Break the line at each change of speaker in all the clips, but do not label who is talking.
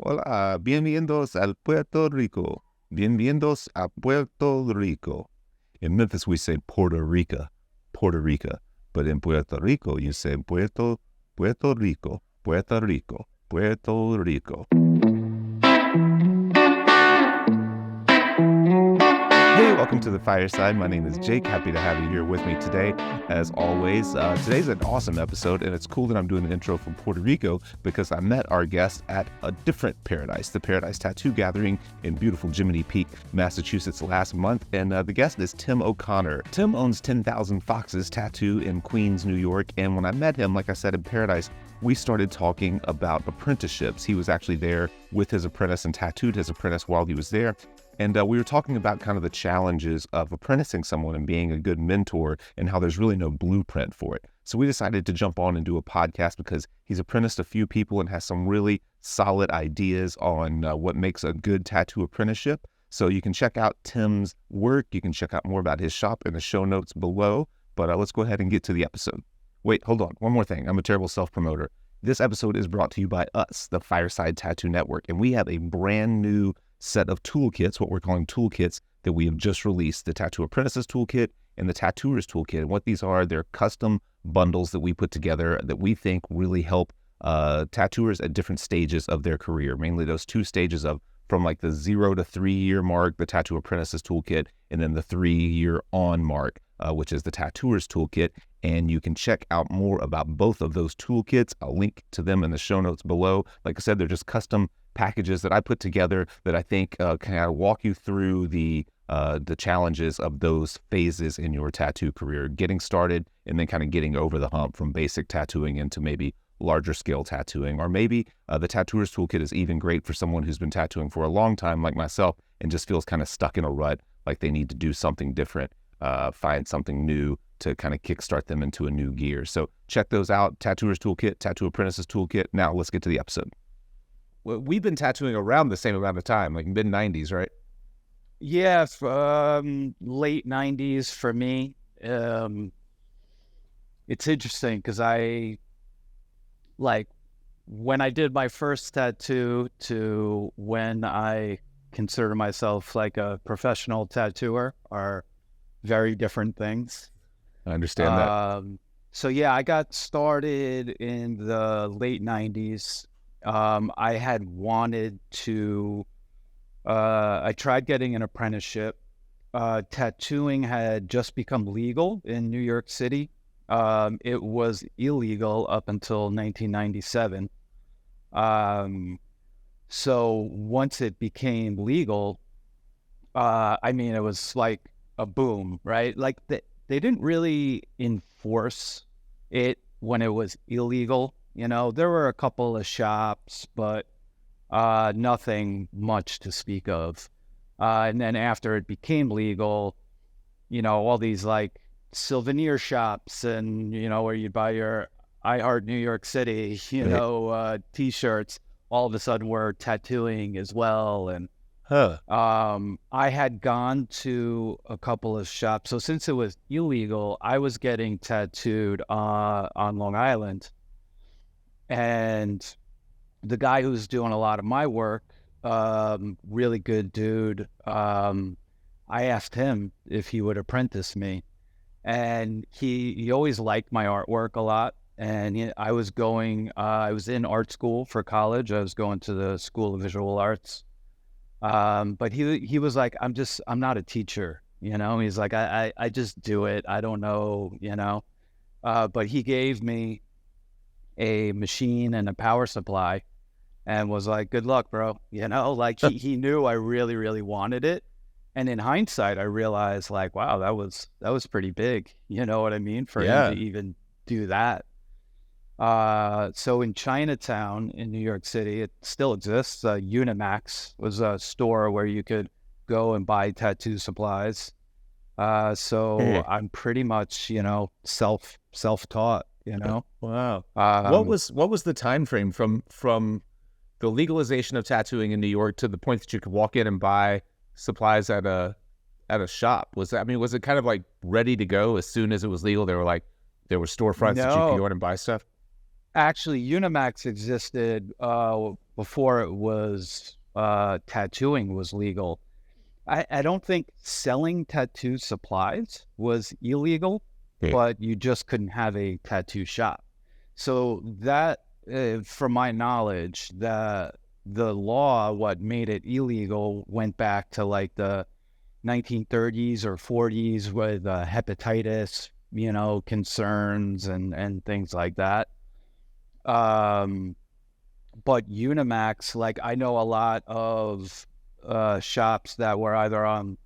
Hola, bienvenidos al Puerto Rico. Bienvenidos a Puerto Rico. In Memphis, we say Puerto Rica, Puerto Rica. But in Puerto Rico, you say Puerto Rico, Puerto Rico, Puerto Rico. Hey, welcome to the Fireside. My name is Jake. Happy to have you here with me today. As always, today's an awesome episode, and it's cool that I'm doing an intro from Puerto Rico because I met our guest at a different paradise, the Paradise Tattoo Gathering in beautiful Jiminy Peak, Massachusetts last month, and the guest is Tim O'Connor. Tim owns 10,000 Foxes Tattoo in Queens, New York, and when I met him, like I said, in Paradise, we started talking about apprenticeships. He was actually there with his apprentice and tattooed his apprentice while he was there. And we were talking about kind of the challenges of apprenticing someone and being a good mentor and how there's really no blueprint for it. So we decided to jump on and do a podcast because he's apprenticed a few people and has some really solid ideas on what makes a good tattoo apprenticeship. So you can check out Tim's work. You can check out more about his shop in the show notes below. But let's go ahead and get to the episode. Wait, hold on. One more thing. I'm a terrible self-promoter. This episode is brought to you by us, the Fireside Tattoo Network, and we have a brand new set of toolkits, what we're calling toolkits, that we have just released, the Tattoo Apprentices Toolkit and the Tattooers Toolkit. And what these are, they're custom bundles that we put together that we think really help tattooers at different stages of their career, mainly those two stages of from like the 0 to 3 year mark, the Tattoo Apprentices Toolkit, and then the 3 year on mark, which is the Tattooers Toolkit. And you can check out more about both of those toolkits. I'll link to them in the show notes below. Like I said, they're just custom packages that I put together that I think can kind of walk you through the challenges of those phases in your tattoo career, getting started and then kind of getting over the hump from basic tattooing into maybe larger scale tattooing. Or maybe the Tattooers Toolkit is even great for someone who's been tattooing for a long time like myself and just feels kind of stuck in a rut, like they need to do something different, find something new to kind of kickstart them into a new gear. So check those out, Tattooers Toolkit, Tattoo Apprentices Toolkit. Now let's get to the episode. Well, we've been tattooing around the same amount of time, like mid-90s, right?
Yeah, late 90s for me. It's interesting because when I did my first tattoo to when I consider myself like a professional tattooer are very different things.
I understand that.
So yeah, I got started in the late 90s. I had wanted to, I tried getting an apprenticeship. Tattooing had just become legal in New York City. It was illegal up until 1997. So once it became legal, it was like a boom, right? Like they didn't really enforce it when it was illegal. You know, there were a couple of shops, but nothing much to speak of. And then after it became legal, you know, all these like souvenir shops and, you know, where you buy your I Heart New York City, T-shirts, all of a sudden were tattooing as well. And I had gone to a couple of shops. So since it was illegal, I was getting tattooed on Long Island. And the guy who's doing a lot of my work, really good dude, I asked him if he would apprentice me. And he always liked my artwork a lot. And I was in art school for college. I was going to the School of Visual Arts. But he was like, I'm not a teacher, you know? He's like, I just do it. I don't know, you know? But he gave me a machine and a power supply and was like, good luck, bro. You know, like he knew I really, really wanted it. And in hindsight, I realized like, wow, that was pretty big. You know what I mean? For him to even do that. So in Chinatown in New York City, it still exists. Unimax was a store where you could go and buy tattoo supplies. So I'm pretty much, you know, self-taught, you know.
Wow. What was the time frame from the legalization of tattooing in New York to the point that you could walk in and buy supplies at a shop? Was it kind of like ready to go as soon as it was legal? There were storefronts that you could go in and buy stuff?
Actually, Unimax existed before it was tattooing was legal. I don't think selling tattoo supplies was illegal,
Okay.
but you just couldn't have a tattoo shop. So that, from my knowledge, the law, what made it illegal, went back to like the 1930s or 40s with hepatitis, concerns and things like that. Um, but Unimax, like I know a lot of shops that were either on,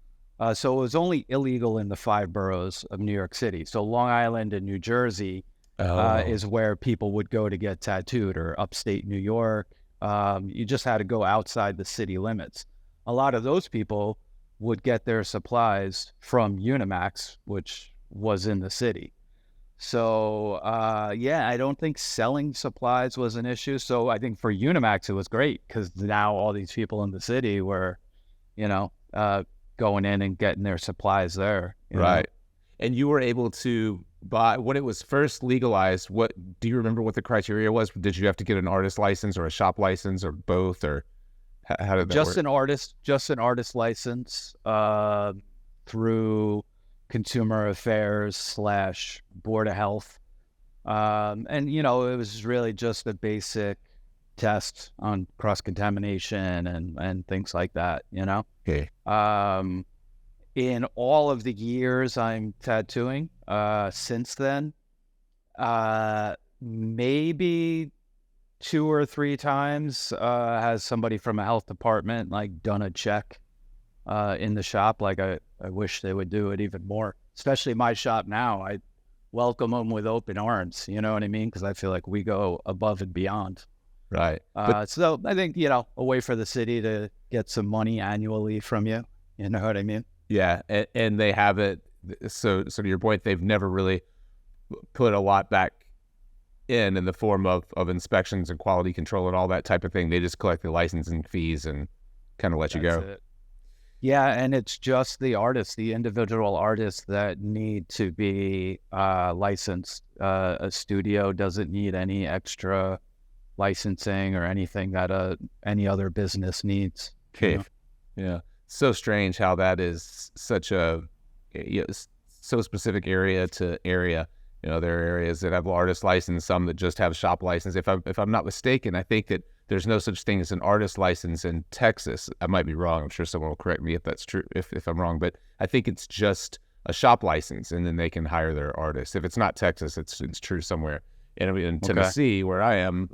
so it was only illegal in the 5 boroughs of New York City. So Long Island and New Jersey
Oh,
is where people would go to get tattooed, or upstate New York. You just had to go outside the city limits. A lot of those people would get their supplies from Unimax, which was in the city. So, yeah, I don't think selling supplies was an issue. So I think for Unimax, it was great because now all these people in the city were, you know, going in and getting their supplies there.
right. And you were able to buy when it was first legalized. What do you remember what the criteria was? Did you have to get an artist license or a shop license or both, or how did that
Just
work?
just an artist license through Consumer Affairs / Board of Health. And, it was really just a basic test on cross-contamination and things like that.
Okay.
In all of the years I'm tattooing, since then, maybe 2 or 3 times has somebody from a health department like done a check in the shop. Like I wish they would do it even more, especially my shop now. I welcome them with open arms. You know what I mean? Because I feel like we go above and beyond.
Right. But
So I think, a way for the city to get some money annually from you. You know what I mean?
yeah, and they have it. So to your point, they've never really put a lot back in the form of inspections and quality control and all that type of thing. They just collect the licensing fees and kind of let you
That's
go.
it. Yeah, and it's just the artists, the individual artists that need to be licensed. A studio doesn't need any extra licensing or anything that any other business needs.
Okay. Yeah. So strange how that is such a so specific area to area. There are areas that have artist license, some that just have shop license. If I'm not mistaken, I think that there's no such thing as an artist license in Texas. I might be wrong. I'm sure someone will correct me if that's true, if I'm wrong. But I think it's just a shop license, and then they can hire their artists. If it's not Texas, it's true somewhere. And in Tennessee, where I am,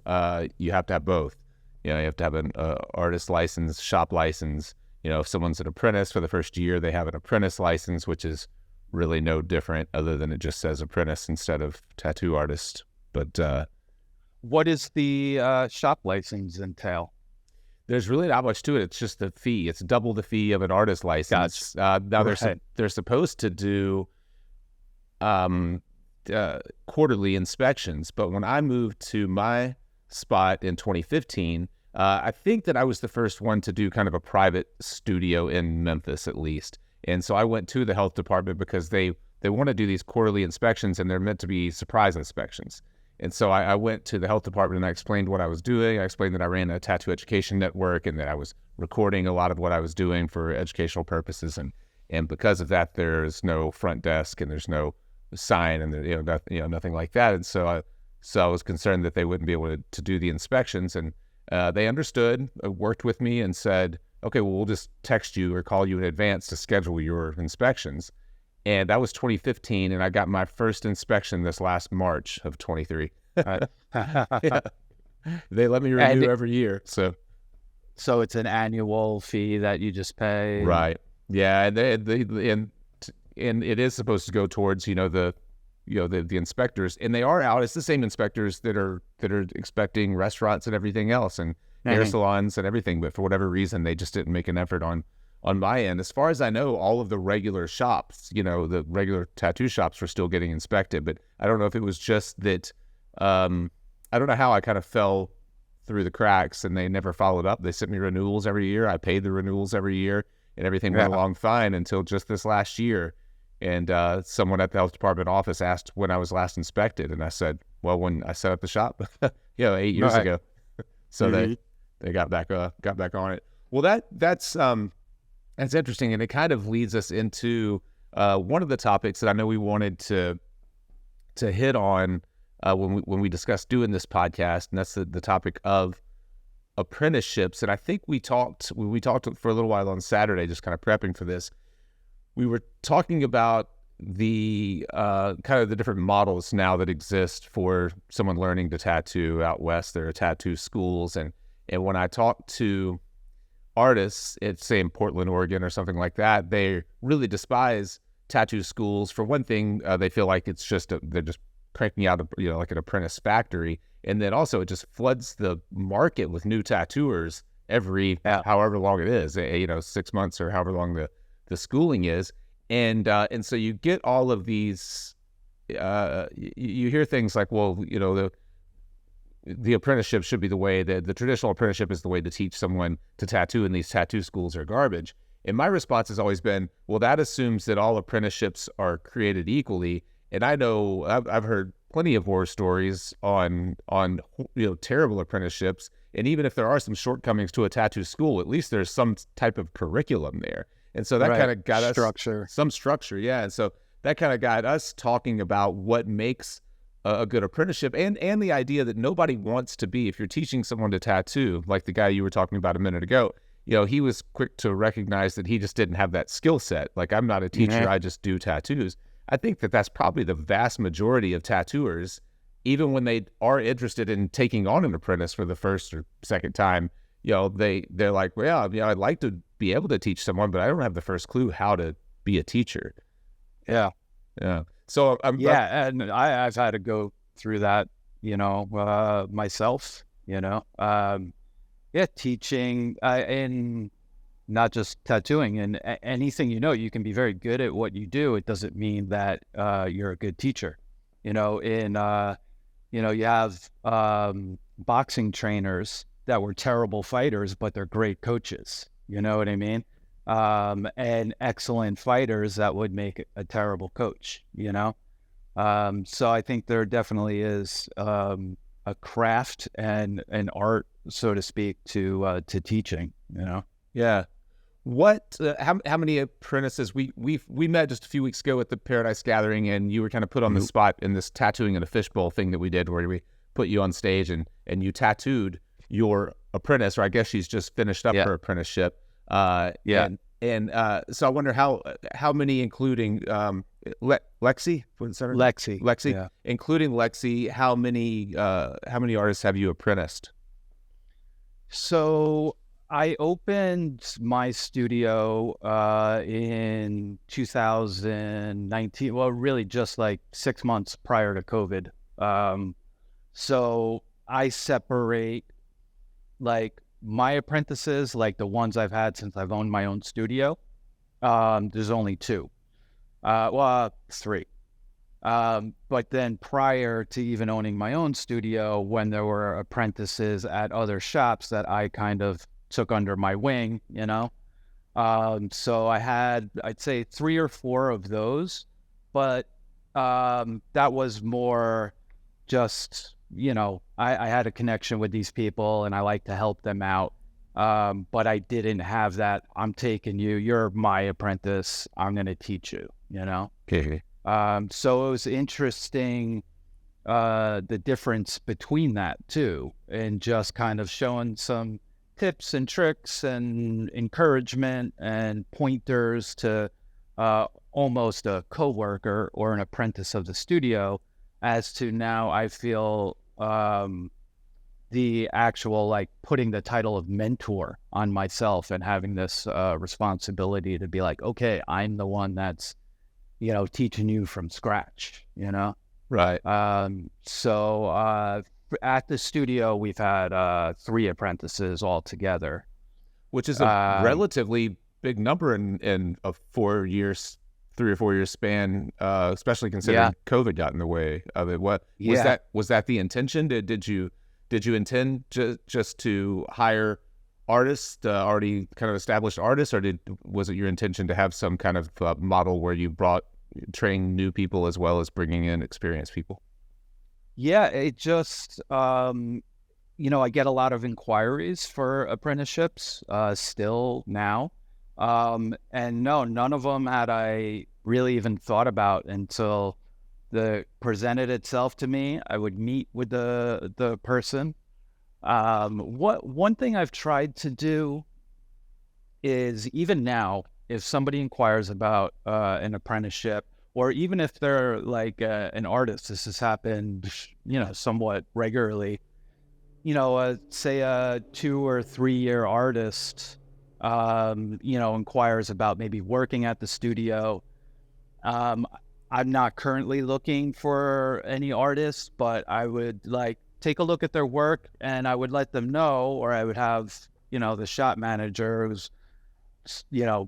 you have to have both. You have to have an artist license, shop license. If someone's an apprentice for the first year, they have an apprentice license, which is really no different other than it just says apprentice instead of tattoo artist. But
What does the shop license entail?
there's really not much to it. It's just the fee. It's double the fee of an artist license. Now they're supposed to do quarterly inspections, but when I moved to my spot in 2015, I think that I was the first one to do kind of a private studio in Memphis, at least. And so I went to the health department because they want to do these quarterly inspections, and they're meant to be surprise inspections. And so I went to the health department and I explained what I was doing. I explained that I ran a tattoo education network and that I was recording a lot of what I was doing for educational purposes. And because of that, there's no front desk and there's no sign and nothing like that. And so I was concerned that they wouldn't be able to do the inspections. And they understood, worked with me, and said, okay, well, we'll just text you or call you in advance to schedule your inspections. And that was 2015, and I got my first inspection this last March of 23. Yeah. They let me renew every year. So
it's an annual fee that you just pay.
Right. Yeah, and and it is supposed to go towards the inspectors, and they are out. It's the same inspectors that are inspecting restaurants and everything else, and hair salons and everything. But for whatever reason, they just didn't make an effort on my end. As far as I know, all of the regular shops, the regular tattoo shops, were still getting inspected. But I don't know if it was just that. I don't know how I kind of fell through the cracks, and they never followed up. They sent me renewals every year. I paid the renewals every year, and everything went along fine until just this last year. And someone at the health department office asked when I was last inspected, and I said, well, when I set up the shop, 8 years ago. So they got back on it. Well, that's interesting, and it kind of leads us into one of the topics that I know we wanted to hit on when we discussed doing this podcast, and that's the topic of apprenticeships. And I think we talked for a little while on Saturday, just kind of prepping for this. We were talking about the kind of the different models now that exist for someone learning to tattoo out west. There are tattoo schools, and when I talk to artists, say in Portland, Oregon, or something like that, they really despise tattoo schools. For one thing, they feel like it's just they're just cranking out like an apprentice factory, and then also it just floods the market with new tattooers every however long it is, 6 months or however long the schooling is, and so you get all of these. You hear things like, well, the apprenticeship should be the way that the traditional apprenticeship is the way to teach someone to tattoo, and these tattoo schools are garbage. And my response has always been, well, that assumes that all apprenticeships are created equally. And I know I've heard plenty of horror stories on terrible apprenticeships. And even if there are some shortcomings to a tattoo school, at least there's some type of curriculum there. And so that kind of got us some structure. Yeah. And so that kind of got us talking about what makes a good apprenticeship, and the idea that nobody wants to be, if you're teaching someone to tattoo, like the guy you were talking about a minute ago, he was quick to recognize that he just didn't have that skill set. Like, I'm not a teacher, I just do tattoos. I think that that's probably the vast majority of tattooers, even when they are interested in taking on an apprentice for the first or second time, they're like, well, I'd like to be able to teach someone, but I don't have the first clue how to be a teacher.
Yeah.
Yeah. So
and I've had to go through that, myself, teaching and not just tattooing, and anything, you can be very good at what you do. It doesn't mean that you're a good teacher, you have boxing trainers that were terrible fighters, but they're great coaches. You know what I mean? And excellent fighters that would make a terrible coach, So I think there definitely is a craft and an art, so to speak, to teaching,
Yeah. What? How many apprentices? We met just a few weeks ago at the Paradise Gathering, and you were kind of put on the spot in this tattooing in a fishbowl thing that we did, where we put you on stage and you tattooed your apprentice, or I guess she's just finished up her apprenticeship. And so I wonder how many, including Lexi, including Lexi, how many artists have you apprenticed?
So I opened my studio in 2019. Well, really just like 6 months prior to COVID. So I separate like my apprentices, like the ones I've had since I've owned my own studio. There's only 2. 3. But then prior to even owning my own studio, when there were apprentices at other shops that I kind of took under my wing, so I had, I'd say 3 or 4 of those, but that was more just, I had a connection with these people and I like to help them out. But I didn't have that, I'm taking you, you're my apprentice, I'm going to teach you,
Okay.
So it was interesting, the difference between that too, and just kind of showing some tips and tricks and encouragement and pointers to almost a coworker or an apprentice of the studio, as to now I feel the actual, like, putting the title of mentor on myself and having this responsibility to be like, okay, I'm the one that's, teaching you from scratch,
Right.
So at the studio, we've had 3 apprentices altogether,
which is a relatively big number in a 4 years, 3 or 4 year span, especially considering COVID got in the way of it. What was that the intention? Did you intend just to hire artists, already kind of established artists, or was it your intention to have some kind of model where you train new people as well as bringing in experienced people?
Yeah, it just, I get a lot of inquiries for apprenticeships, still now. And no, none of them had I really even thought about until the presented itself to me. I would meet with the person. What one thing I've tried to do is even now, if somebody inquires about an apprenticeship, or even if they're like an artist, this has happened, somewhat regularly. Say a 2 or 3 year artist, inquires about maybe working at the studio. Um, I'm not currently looking for any artists, but I would like take a look at their work and I would let them know, or I would have, the shop manager who's,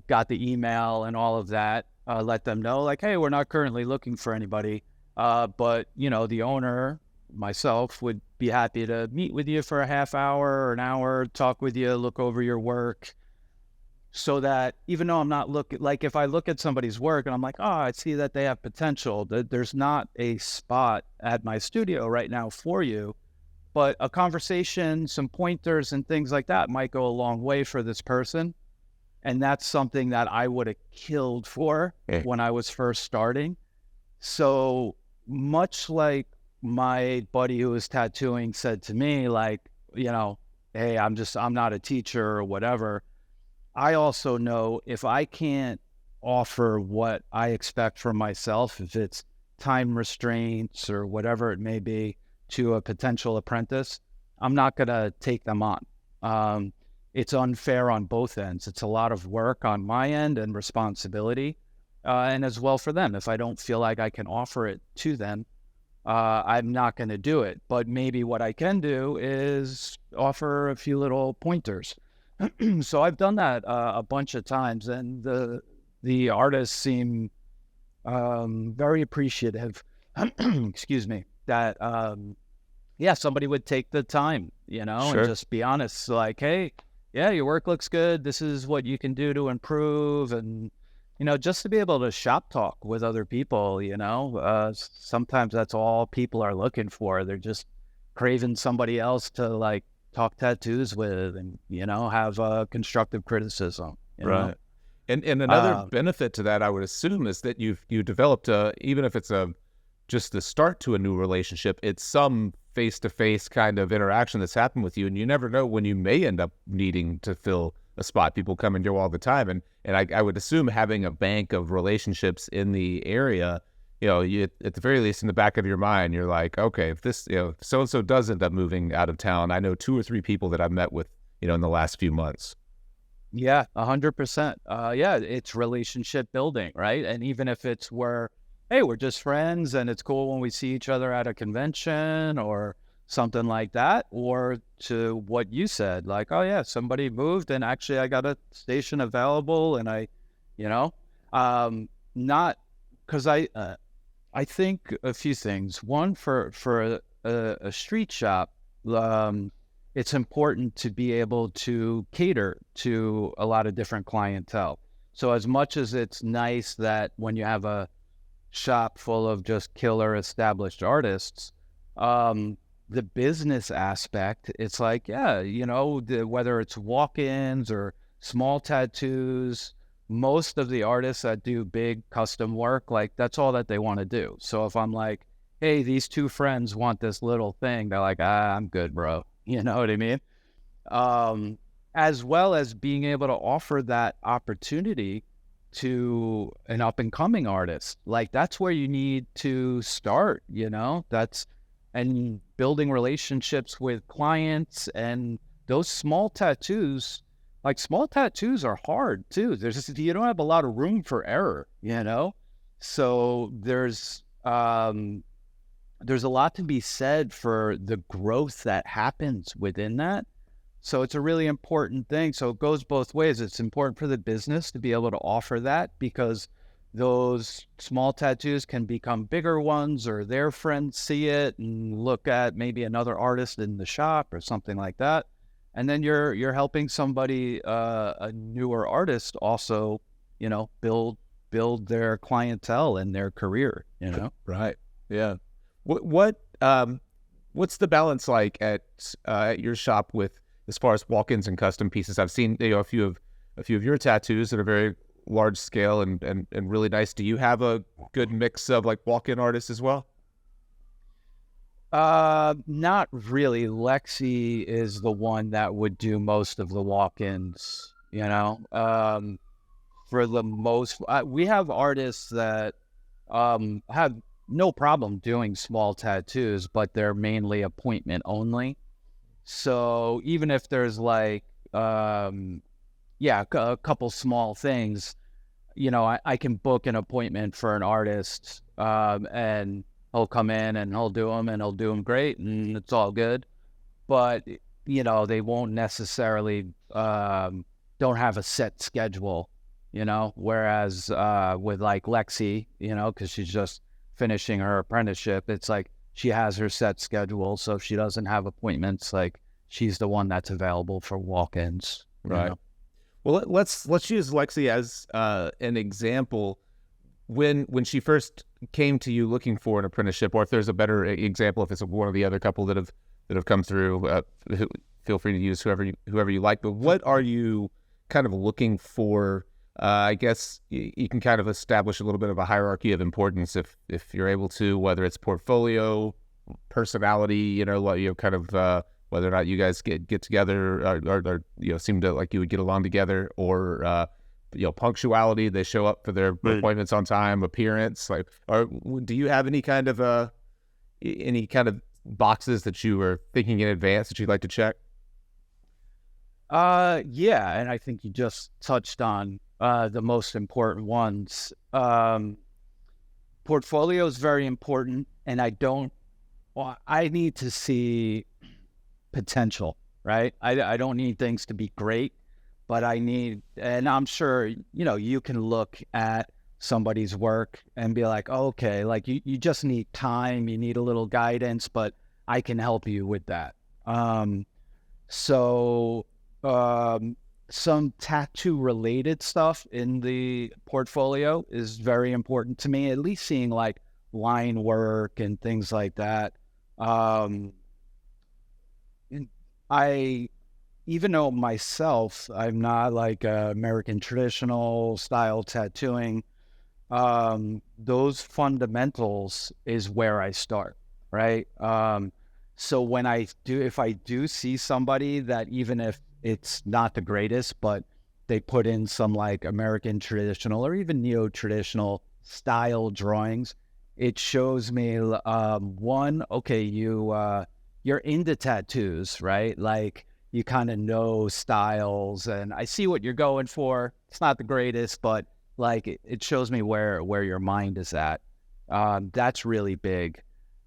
got the email and all of that, let them know like, hey, we're not currently looking for anybody. But, the owner, myself, would be happy to meet with you for a half hour or an hour, talk with you, look over your work, so that even though I'm not looking, like if I look at somebody's work and I'm like, oh, I see that they have potential, that there's not a spot at my studio right now for you, but a conversation, some pointers and things like that might go a long way for this person. And that's something that I would have killed for
Eh,
when I was first starting. So much like my buddy who was tattooing said to me, like, hey, I'm not a teacher or whatever. I also know if I can't offer what I expect from myself, if it's time restraints or whatever it may be to a potential apprentice, I'm not going to take them on. Um, it's unfair on both ends. It's a lot of work on my end and responsibility, and as well for them. If I don't feel like I can offer it to them, I'm not going to do it. But maybe what I can do is offer a few little pointers. So I've done that a bunch of times, and the artists seem very appreciative. Excuse me. That yeah, somebody would take the time, and
sure.
just be honest, like, hey, yeah, your work looks good. This is what you can do to improve, and just to be able to shop talk with other people. Sometimes that's all people are looking for. They're just craving somebody else to like talk tattoos with and have constructive criticism.
Right. And another
um
benefit to that, I would assume, is that you developed even if it's just the start to a new relationship, it's some face-to-face kind of interaction that's happened with you, and you never know when you may end up needing to fill a spot. People come and go all the time, and I would assume having a bank of relationships in the area, you at the very least in the back of your mind, you're like, okay, if this, so and so does end up moving out of town, I know 2 or 3 people that I've met with, in the last few months.
yeah, 100%. Yeah, it's relationship building, right? And even if it's where, hey, we're just friends and it's cool when we see each other at a convention or something like that, or to what you said, like, oh yeah, somebody moved and actually I got a station available, and you know not because I think a few things. One, for a street shop, um, it's important to be able to cater to a lot of different clientele. So as much as it's nice that when you have a shop full of just killer established artists, the business aspect, it's like, yeah, whether it's walk-ins or small tattoos, most of the artists that do big custom work, like that's all that they want to do. So if I'm like, hey, these two friends want this little thing, they're like, I'm good, bro. You know what I mean? Um, as well as being able to offer that opportunity to an up and coming artist. Like that's where you need to start, and building relationships with clients, and those small tattoos, like small tattoos are hard too. You don't have a lot of room for error. So there's a lot to be said for the growth that happens within that. So it's a really important thing. So it goes both ways. It's important for the business to be able to offer that, because those small tattoos can become bigger ones, or their friends see it and look at maybe another artist in the shop or something like that. And then you're helping somebody, a newer artist, also, build their clientele and their career.
Right. Yeah. What what's the balance like at your shop with as far as walk-ins and custom pieces? I've seen a few of your tattoos that are very large scale and really nice. Do you have a good mix of like walk-in artists as well?
Not really. Lexi is the one that would do most of the walk-ins, for the most, we have artists that, have no problem doing small tattoos, but they're mainly appointment only. So even if there's like, a couple small things, I can book an appointment for an artist, and he'll come in and he'll do them and he'll do them great and it's all good. But, they won't necessarily, don't have a set schedule, whereas, with like Lexi, cause she's just finishing her apprenticeship, it's like she has her set schedule. So if she doesn't have appointments, like she's the one that's available for walk-ins.
Right. Well, let's use Lexi as an example. When she first came to you looking for an apprenticeship, or if there's a better example, if it's one of the other couple that have come through, feel free to use whoever you like. But what are you kind of looking for? I guess you can kind of establish a little bit of a hierarchy of importance if you're able to, whether it's portfolio, personality, kind of whether or not you guys get together or seem to like you would get along together, or punctuality, they show up for their appointments on time, appearance, like, or do you have any kind of boxes that you were thinking in advance that you'd like to check?
Yeah, and I think you just touched on the most important ones. Portfolio is very important, and I need to see potential, right? I don't need things to be great, but and I'm sure, you can look at somebody's work and be like, oh, okay, like you just need time, you need a little guidance, but I can help you with that. Some tattoo related stuff in the portfolio is very important to me, at least seeing like line work and things like that. Even though myself, I'm not like American traditional style tattooing, those fundamentals is where I start, right? So if I do see somebody that, even if it's not the greatest, but they put in some like American traditional or even neo-traditional style drawings, it shows me, one, okay, you're into tattoos, right? Like you kind of know styles, and I see what you're going for. It's not the greatest, but like it shows me where your mind is at. That's really big.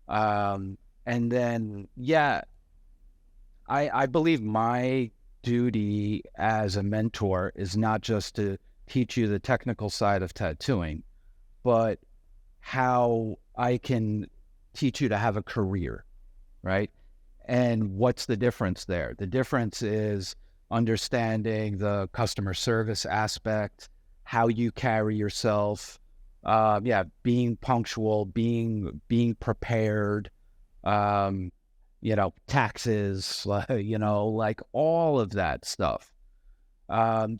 And then, I believe my duty as a mentor is not just to teach you the technical side of tattooing, but how I can teach you to have a career, right? And what's the difference there? The difference is understanding the customer service aspect, how you carry yourself, being punctual, being prepared, taxes, like all of that stuff.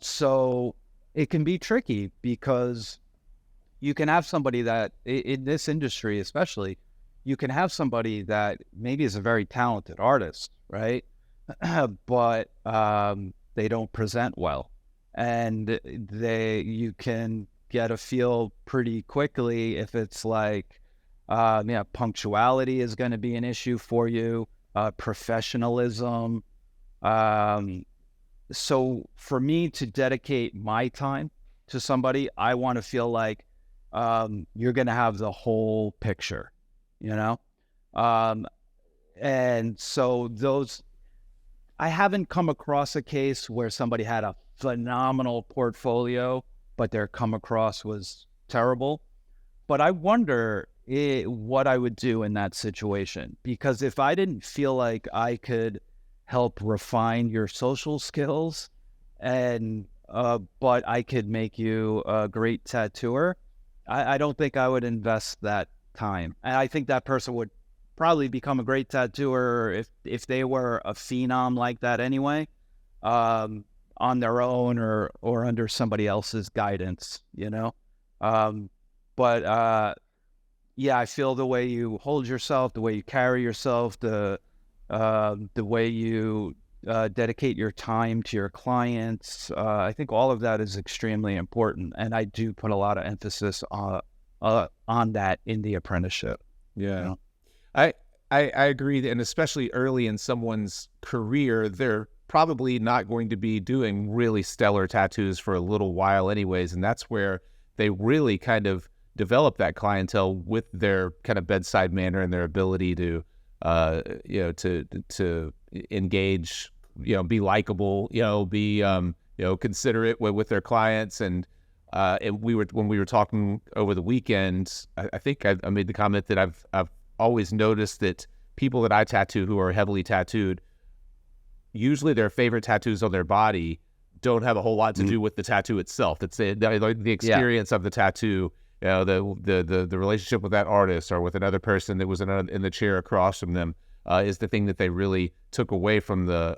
So it can be tricky because you can have somebody that, in this industry especially, you can have somebody that maybe is a very talented artist, right? But they don't present well. And you can get a feel pretty quickly if it's like, punctuality is going to be an issue for you, professionalism. So for me to dedicate my time to somebody, I want to feel like you're going to have the whole picture, and so I haven't come across a case where somebody had a phenomenal portfolio, but their come across was terrible. But I wonder what I would do in that situation, because if I didn't feel like I could help refine your social skills, and but I could make you a great tattooer, I don't think I would invest that time. And I think that person would probably become a great tattooer if they were a phenom like that anyway, on their own or under somebody else's guidance, you know. But yeah, I feel the way you hold yourself, the way you carry yourself, the way you dedicate your time to your clients. I think all of that is extremely important, and I do put a lot of emphasis on that in the apprenticeship.
Yeah.
You know?
I agree. And especially early in someone's career, they're probably not going to be doing really stellar tattoos for a little while anyways. And that's where they really kind of develop that clientele with their kind of bedside manner and their ability to, to engage, be likable, be, considerate with their clients. And when we were talking over the weekend, I think I made the comment that I've always noticed that people that I tattoo who are heavily tattooed, usually their favorite tattoos on their body don't have a whole lot to do with the tattoo itself. It's the experience of the tattoo, the relationship with that artist or with another person that was in the chair across from them is the thing that they really took away from the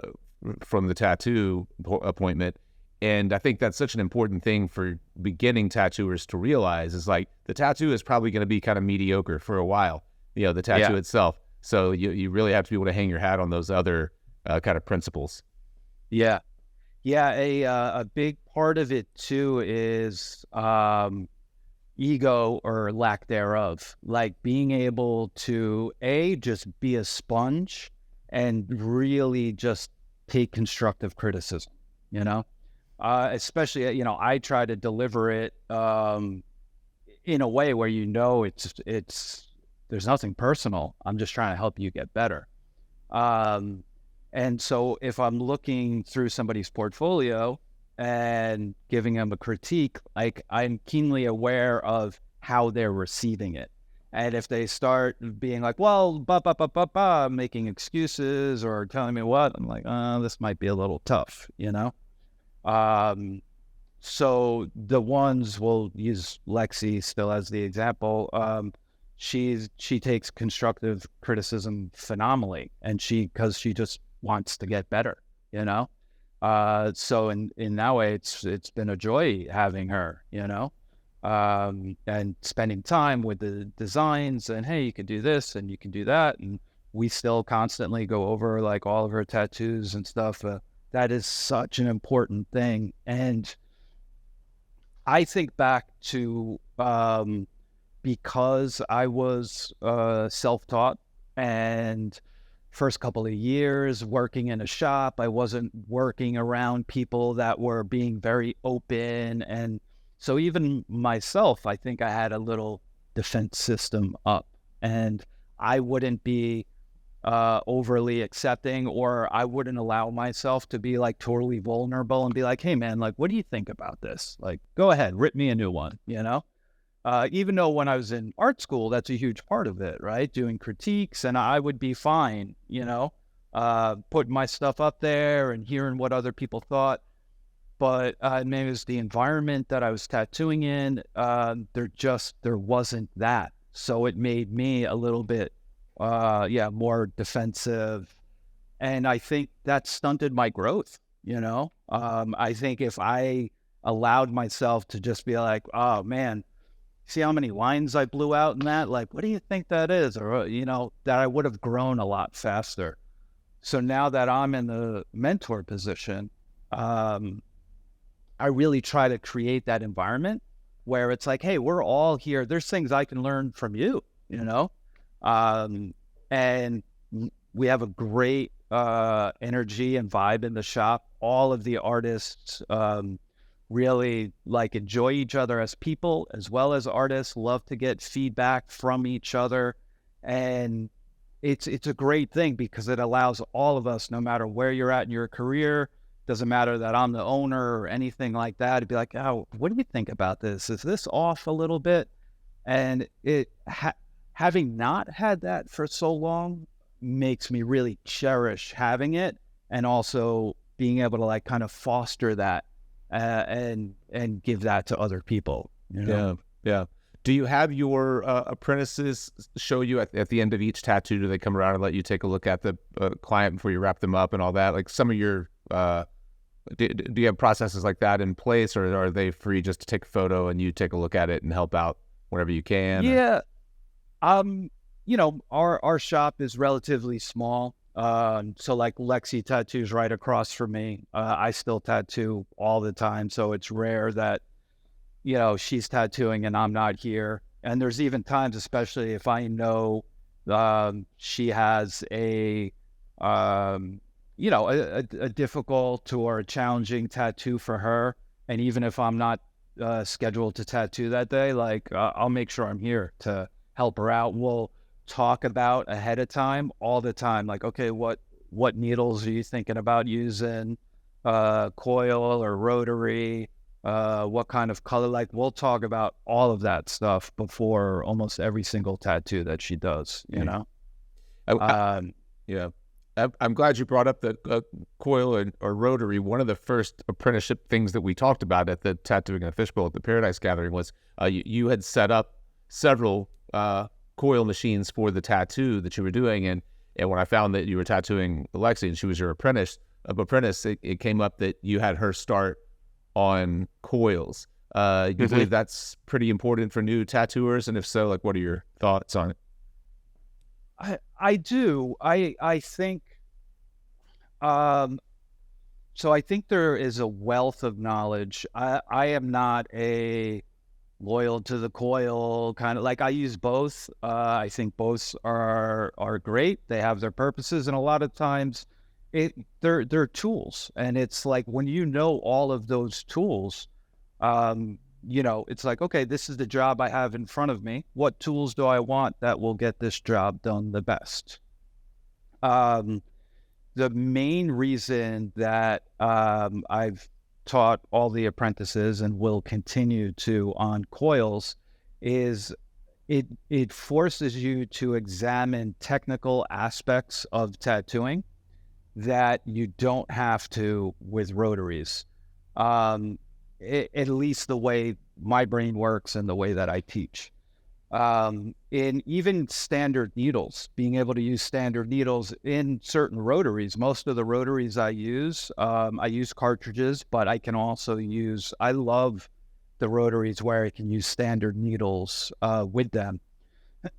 tattoo appointment. And I think that's such an important thing for beginning tattooers to realize is like the tattoo is probably going to be kind of mediocre for a while, the tattoo itself. So you really have to be able to hang your hat on those other kind of principles.
Yeah. Yeah. A big part of it too is ego or lack thereof, like being able to just be a sponge and really just take constructive criticism, especially, I try to deliver it in a way where, it's there's nothing personal. I'm just trying to help you get better. And so if I'm looking through somebody's portfolio and giving them a critique, like I'm keenly aware of how they're receiving it. And if they start being like, well, making excuses or telling me what, I'm like, this might be a little tough, So the ones, we'll use Lexi still as the example. She takes constructive criticism phenomenally, and because she just wants to get better, so in that way, it's been a joy having her, and spending time with the designs and, hey, you can do this and you can do that. And we still constantly go over like all of her tattoos and stuff. That is such an important thing. And I think back to, because I was self-taught and first couple of years working in a shop, I wasn't working around people that were being very open. And so even myself, I think I had a little defense system up, and I wouldn't be overly accepting, or I wouldn't allow myself to be like totally vulnerable and be like, hey man, like, what do you think about this? Like, go ahead, rip me a new one, even though when I was in art school, that's a huge part of it, right? Doing critiques, and I would be fine, putting my stuff up there and hearing what other people thought. But maybe it was the environment that I was tattooing in. There wasn't that. So it made me a little bit, more defensive. And I think that stunted my growth, I think if I allowed myself to just be like, oh man, see how many lines I blew out in that? Like, what do you think that is? Or, that I would have grown a lot faster. So now that I'm in the mentor position, I really try to create that environment where it's like, hey, we're all here. There's things I can learn from you, and we have a great energy and vibe in the shop. All of the artists really like enjoy each other as people as well as artists, love to get feedback from each other. And it's a great thing because it allows all of us, no matter where you're at in your career, doesn't matter that I'm the owner or anything like that, to be like, oh, what do you think about this? Is this off a little bit? And having not had that for so long makes me really cherish having it, and also being able to like kind of foster that and give that to other people.
Yeah. Do you have your apprentices show you at the end of each tattoo? Do they come around and let you take a look at the client before you wrap them up and all that? Like some of your, do you have processes like that in place, or are they free just to take a photo and you take a look at it and help out whenever you can?
Yeah. Our shop is relatively small. So like Lexi tattoos right across from me. I still tattoo all the time. So it's rare that, she's tattooing and I'm not here. And there's even times, especially if I know, she has a difficult or a challenging tattoo for her. And even if I'm not scheduled to tattoo that day, like I'll make sure I'm here to help her out. We'll talk about ahead of time all the time, like, okay, what needles are you thinking about using, coil or rotary, what kind of color? Like we'll talk about all of that stuff before almost every single tattoo that she does,
Yeah. I'm glad you brought up the coil or rotary. One of the first apprenticeship things that we talked about at the Tattooing and Fishbowl at the Paradise Gathering was you had set up several coil machines for the tattoo that you were doing. And when I found that you were tattooing Alexi and she was your apprentice, it came up that you had her start on coils. You believe that's pretty important for new tattooers? And if so, like, what are your thoughts on it?
I do. I think, so I think there is a wealth of knowledge. I am not a loyal to the coil kind of, like I use both. I think both are great. They have their purposes. And a lot of times they're tools. And it's like, when you know all of those tools, it's like, okay, this is the job I have in front of me. What tools do I want that will get this job done the best? The main reason that I've taught all the apprentices and will continue to on coils is it forces you to examine technical aspects of tattooing that you don't have to with rotaries. At least the way my brain works and the way that I teach. In even standard needles, being able to use standard needles in certain rotaries. Most of the rotaries I use cartridges, but I can also I love the rotaries where I can use standard needles with them.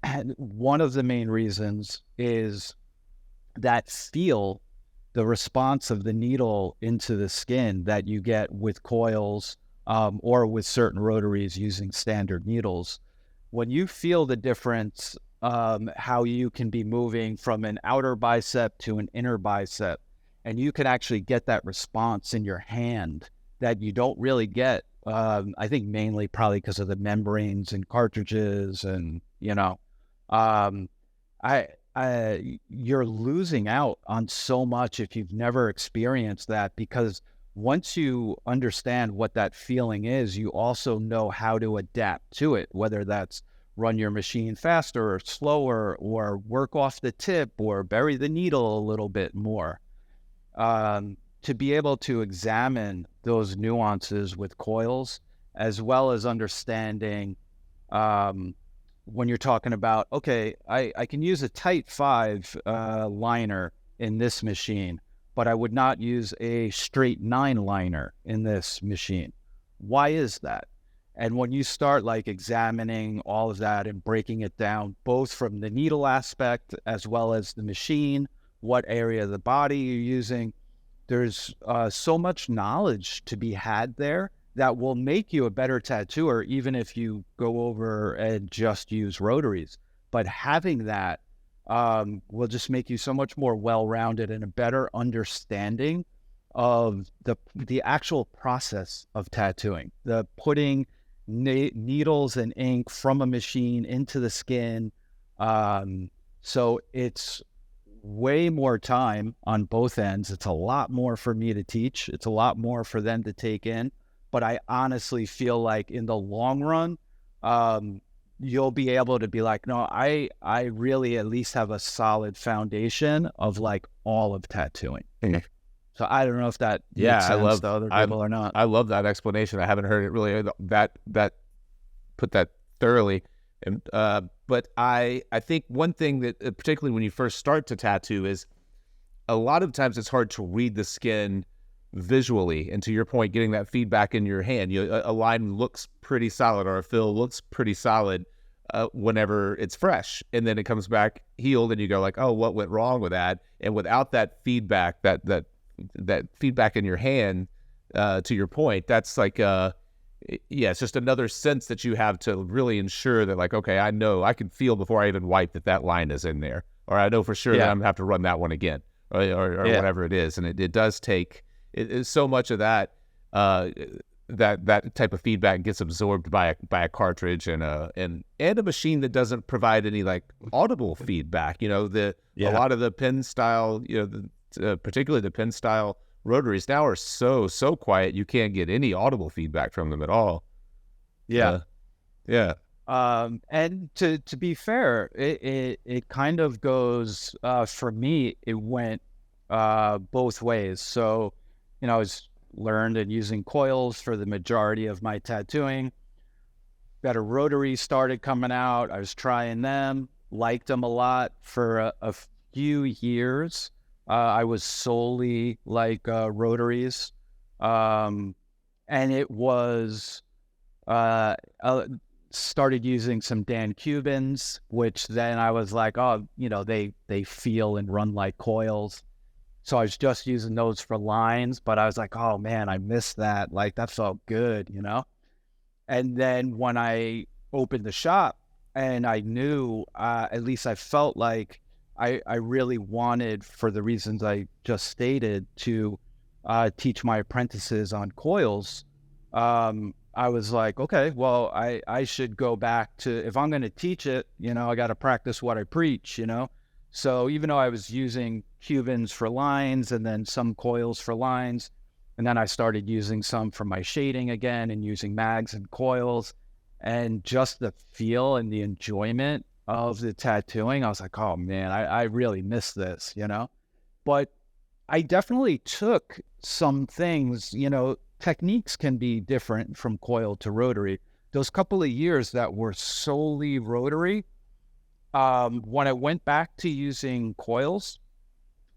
And one of the main reasons is that feel, the response of the needle into the skin that you get with coils or with certain rotaries using standard needles. When you feel the difference, how you can be moving from an outer bicep to an inner bicep, and you can actually get that response in your hand that you don't really get, I think mainly probably because of the membranes and cartridges and, you're losing out on so much if you've never experienced that, because once you understand what that feeling is, you also know how to adapt to it, whether that's run your machine faster or slower, or work off the tip, or bury the needle a little bit more. To be able to examine those nuances with coils, as well as understanding when you're talking about, okay, I can use a tight 5 liner in this machine, but I would not use a straight 9 liner in this machine. Why is that? And when you start like examining all of that and breaking it down, both from the needle aspect as well as the machine, what area of the body you're using, there's so much knowledge to be had there that will make you a better tattooer, even if you go over and just use rotaries. But having that will just make you so much more well-rounded and a better understanding of the actual process of tattooing, the putting needles and ink from a machine into the skin. So it's way more time on both ends. It's a lot more for me to teach. It's a lot more for them to take in. But I honestly feel like in the long run, you'll be able to be like, no, I really at least have a solid foundation of like all of tattooing.
Mm-hmm.
So I don't know if that makes sense to other people or not.
I love that explanation. I haven't heard it really. That put that thoroughly. And but I think one thing that particularly when you first start to tattoo is a lot of times it's hard to read the skin visually. And to your point, getting that feedback in your hand, a line looks pretty solid or a fill looks pretty solid whenever it's fresh, and then it comes back healed, and you go like, oh, what went wrong with that? And without that feedback, that feedback in your hand, to your point, that's like it's just another sense that you have to really ensure that, like, okay, I know I can feel before I even wipe that line is in there, or I know for sure that I'm gonna have to run that one again, or whatever it is. And it does take so much of that that type of feedback gets absorbed by a cartridge and a machine that doesn't provide any like audible feedback. A lot of the pen style, particularly the pen style rotaries now are so quiet you can't get any audible feedback from them at all.
Yeah.
And
to be fair, it kind of goes for me. It went both ways. So I was learned and using coils for the majority of my tattooing. Better rotaries started coming out. I was trying them, liked them a lot for a few years. I was solely like rotaries. And it was, started using some Dan Cubans, which then I was like, oh, they feel and run like coils. So I was just using those for lines, but I was like, oh man, I missed that. Like that felt good, And then when I opened the shop and I knew, at least I felt like I really wanted, for the reasons I just stated, to teach my apprentices on coils. I was like, okay, well, I should go back to, if I'm going to teach it, I got to practice what I preach, So even though I was using Cubans for lines and then some coils for lines, and then I started using some for my shading again and using mags and coils, and just the feel and the enjoyment of the tattooing, I was like, oh man, I really miss this, But I definitely took some things, techniques can be different from coil to rotary. Those couple of years that were solely rotary, when I went back to using coils,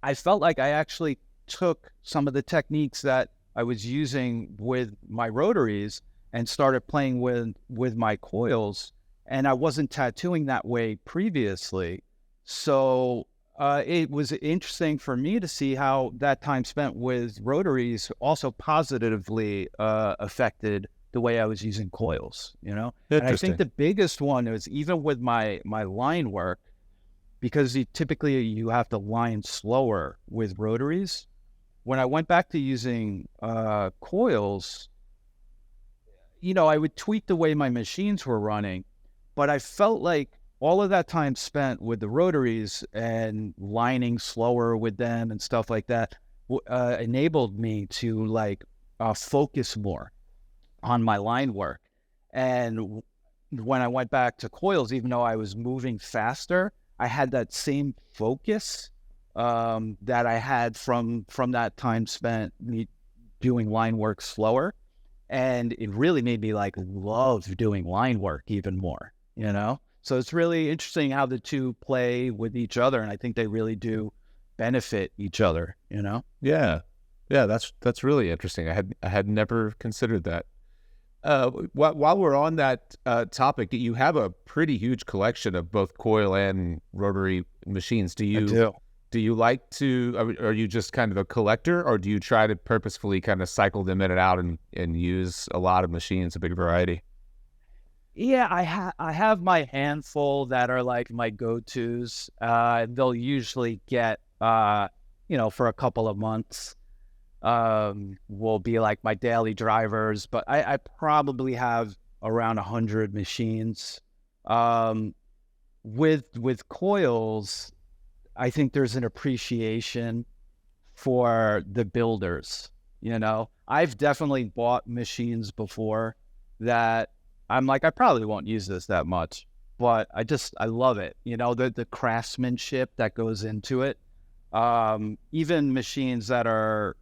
I felt like I actually took some of the techniques that I was using with my rotaries and started playing with my coils, and I wasn't tattooing that way previously. So it was interesting for me to see how that time spent with rotaries also positively affected the way I was using coils, And I think the biggest one is even with my line work, because typically you have to line slower with rotaries. When I went back to using coils, I would tweak the way my machines were running, but I felt like all of that time spent with the rotaries and lining slower with them and stuff like that enabled me to focus more on my line work. And when I went back to coils, even though I was moving faster, I had that same focus that I had from that time spent doing line work slower. And it really made me love doing line work even more, So it's really interesting how the two play with each other. And I think they really do benefit each other,
Yeah. That's really interesting. I had never considered that. While we're on that topic, you have a pretty huge collection of both coil and rotary machines.
I do.
Do you like to, are you just kind of a collector, or do you try to purposefully kind of cycle them in and out and use a lot of machines, a big variety?
Yeah, I have my handful that are like my go-tos. They'll usually get, for a couple of months, will be like my daily drivers, but I probably have around 100 machines. With coils, I think there's an appreciation for the builders, I've definitely bought machines before that I'm like, I probably won't use this that much, but I love it. The craftsmanship that goes into it. Even machines that are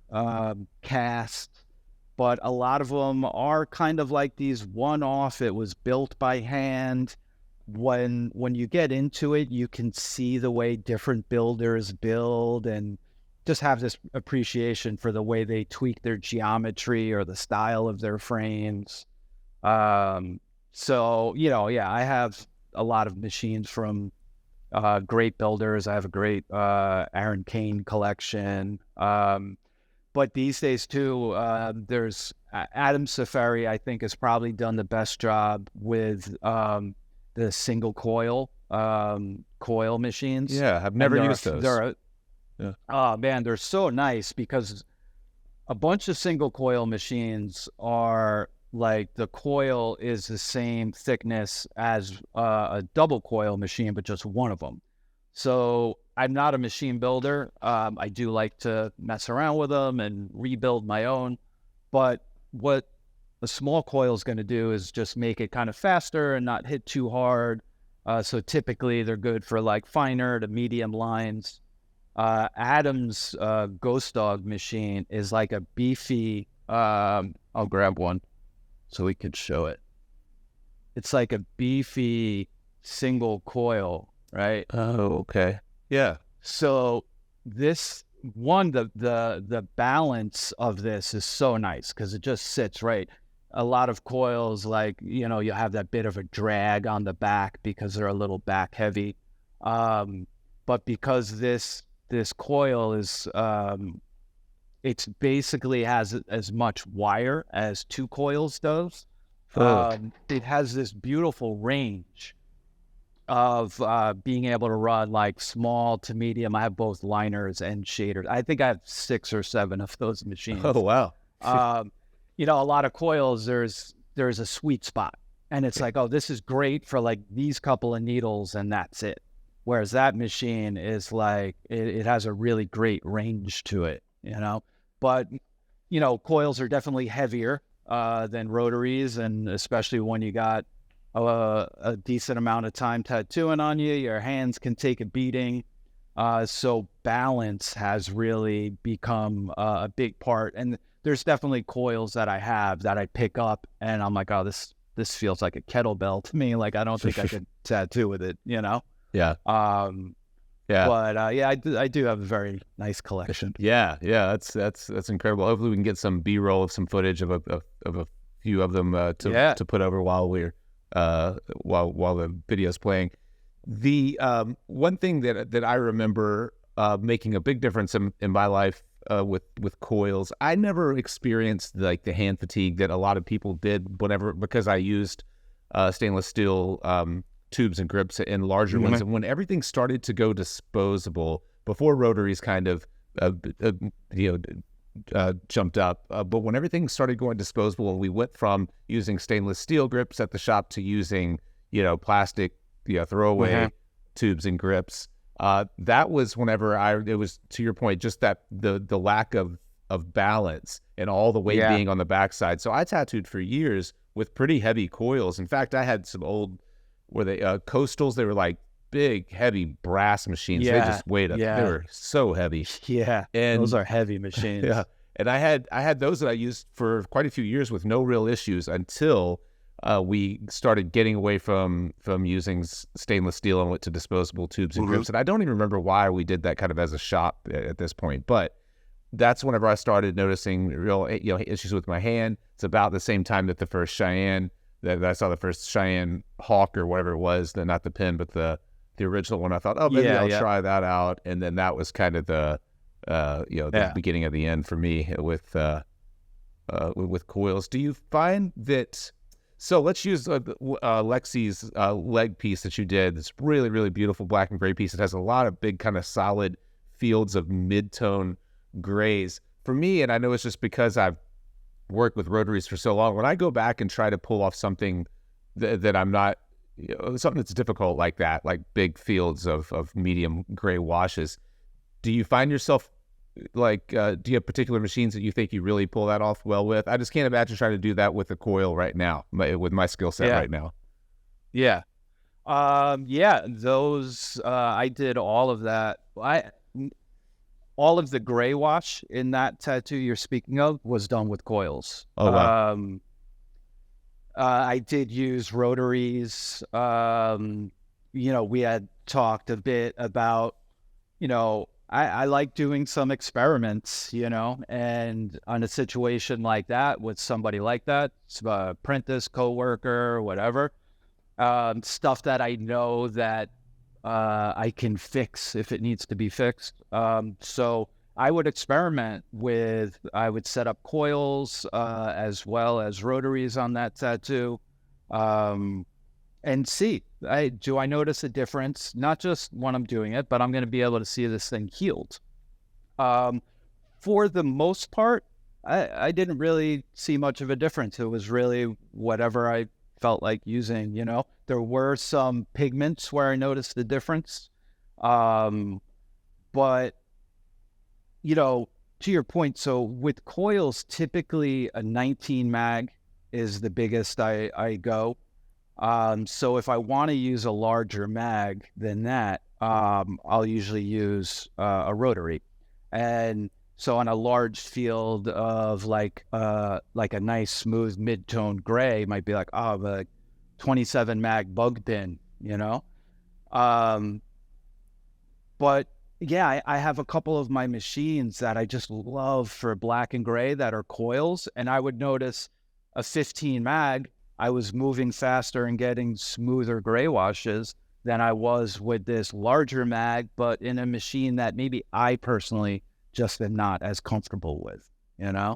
cast but a lot of them are kind of like these one-off. It was built by hand. When you get into it, you can see the way different builders build and just have this appreciation for the way they tweak their geometry or the style of their frames. So, yeah, I have a lot of machines from great builders. I have a great Aaron Kane collection. But these days too, there's Adam Safari, I think, has probably done the best job with the single coil machines.
Yeah, I've never used those.
Yeah. Oh man, they're so nice because a bunch of single coil machines are like the coil is the same thickness as a double coil machine, but just one of them. So I'm not a machine builder. I do like to mess around with them and rebuild my own. But what a small coil is going to do is just make it kind of faster and not hit too hard. So typically they're good for like finer to medium lines. Adam's Ghost Dog machine is like a beefy, I'll grab one so we could show it. It's like a beefy single coil, right?
Oh, okay. Yeah.
So this one, the balance of this is so nice because it just sits right. A lot of coils, like, you have that bit of a drag on the back because they're a little back heavy. But because this coil is, it's basically has as much wire as two coils does. It has this beautiful range of being able to run like small to medium. I have both liners and shaders. I think I have 6 or 7 of those machines.
Oh, wow.
A lot of coils, there's a sweet spot. And it's like, oh, this is great for like these couple of needles and that's it. Whereas that machine is like, it has a really great range to it, But, coils are definitely heavier than rotaries. And especially when you got a decent amount of time tattooing on you, your hands can take a beating. So balance has really become a big part. And there's definitely coils that I have that I pick up and I'm like, oh, this feels like a kettlebell to me. Like, I don't think I could tattoo with it,
Yeah.
Yeah. But I do have a very nice collection.
Yeah. That's incredible. Hopefully we can get some B-roll of some footage of a few of them to put over while we're while the video's playing. The one thing that I remember making a big difference in my life with coils, I never experienced like the hand fatigue that a lot of people did because I used stainless steel tubes and grips in larger ones. And when everything started to go disposable, before rotaries kind of jumped up, but when everything started going disposable and we went from using stainless steel grips at the shop to using plastic throwaway tubes and grips, that was whenever it was, to your point, just that the lack of balance and all the weight being on the backside. So I tattooed for years with pretty heavy coils. In fact, I had some old coastals. They were like big, heavy brass machines. They just weighed up. They were so heavy.
Yeah, and those are heavy machines.
Yeah, and I had those that I used for quite a few years with no real issues until we started getting away from using stainless steel and went to disposable tubes and grips. And I don't even remember why we did that kind of as a shop at this point, but that's whenever I started noticing real issues with my hand. It's about the same time that the first Cheyenne, that I saw the first Cheyenne Hawk or whatever it was, not the pin, but the original one. I thought, oh, maybe I'll try that out. And then that was kind of the beginning of the end for me with coils. Do you find that? So let's use Lexi's leg piece that you did. This really, really beautiful black and gray piece. It has a lot of big kind of solid fields of mid-tone grays. For me, and I know it's just because I've worked with rotaries for so long, when I go back and try to pull off something that I'm not, something that's difficult like that, like big fields of medium gray washes, do you find yourself like, do you have particular machines that you think you really pull that off well with? I just can't imagine trying to do that with a coil right now, with my skill set right now.
Yeah. Those, I did all of that. all of the gray wash in that tattoo you're speaking of was done with coils.
Oh, wow.
I did use rotaries. We had talked a bit about, I like doing some experiments, and on a situation like that with somebody like that, apprentice, coworker, whatever, stuff that I know that I can fix if it needs to be fixed. So I would experiment I would set up coils as well as rotaries on that tattoo, and see, do I notice a difference? Not just when I'm doing it, but I'm going to be able to see this thing healed. For the most part, I didn't really see much of a difference. It was really whatever I felt like using, There were some pigments where I noticed the difference. But, to your point, so with coils, typically a 19 mag is the biggest I go. So if I want to use a larger mag than that, I'll usually use a rotary. And so on a large field of like a nice smooth mid-tone gray, might be like, the 27 mag bug pin, But yeah, I have a couple of my machines that I just love for black and gray that are coils. And I would notice a 15 mag, I was moving faster and getting smoother gray washes than I was with this larger mag, but in a machine that maybe I personally just am not as comfortable with, And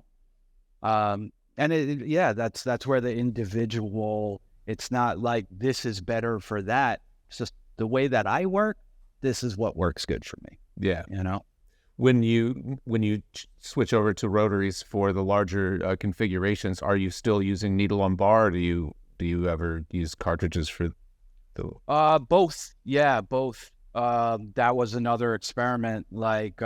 that's where the individual, it's not like this is better for that. It's just the way that I work, this is what works good for me.
Yeah.
When
you switch over to rotaries for the larger configurations, are you still using needle on bar? Or do you ever use cartridges for the?
Both. Yeah, both. That was another experiment. Like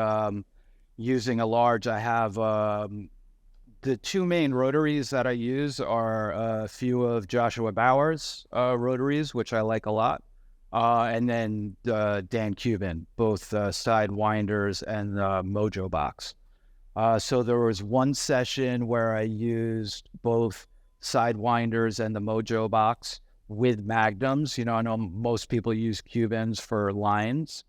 using a large. I have the two main rotaries that I use are a few of Joshua Bauer's rotaries, which I like a lot. And then Dan Cuban, both side winders and Mojo box. So there was one session where I used both side winders and the Mojo box with magnums. I know most people use Cubans for lines,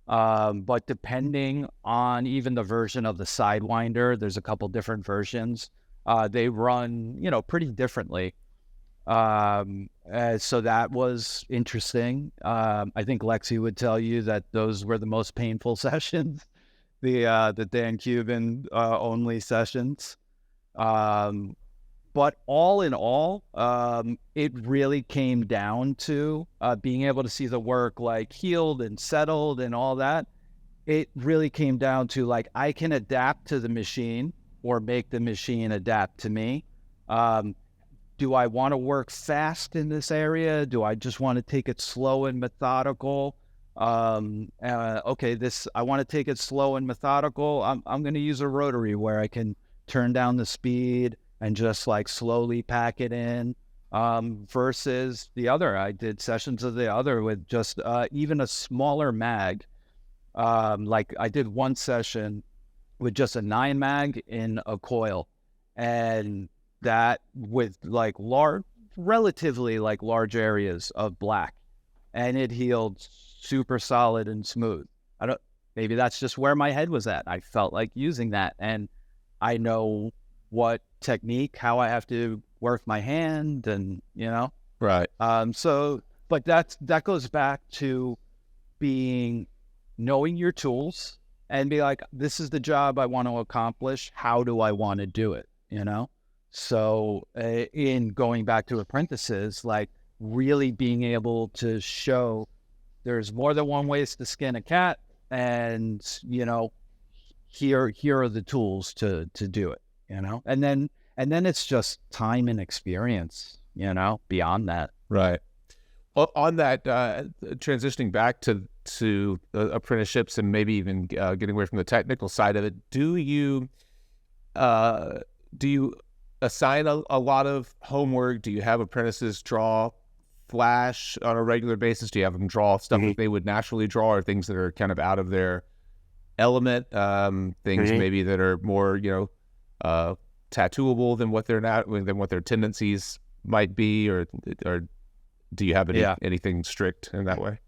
but depending on even the version of the side winder, there's a couple different versions. They run, pretty differently. So that was interesting. I think Lexi would tell you that those were the most painful sessions, the Dan Cuban only sessions. But all in all, it really came down to being able to see the work like healed and settled and all that. It really came down to like, I can adapt to the machine or make the machine adapt to me. Do I want to work fast in this area? Do I just want to take it slow and methodical? I want to take it slow and methodical. I'm going to use a rotary where I can turn down the speed and just like slowly pack it in. Versus the other, I did sessions of the other with just even a smaller mag. Like I did one session with just a 9 mag in a coil, and that with like relatively like large areas of black, and it healed super solid and smooth. Maybe that's just where my head was at. I felt like using that, and I know what technique, how I have to work my hand, and
Right.
But that goes back to knowing your tools and be like, this is the job I want to accomplish. How do I want to do it? So in going back to apprentices, like really being able to show there's more than one ways to skin a cat, and here are the tools to do it, and then it's just time and experience, beyond that.
Right. Well, on that, transitioning back to apprenticeships and maybe even getting away from the technical side of it, do you assign a lot of homework? Do you have apprentices draw flash on a regular basis? Do you have them draw stuff that they would naturally draw, or things that are kind of out of their element, things
Mhm.
maybe that are more, tattooable than what they're not, than what their tendencies might be, or do you have
Yeah.
anything strict in that way?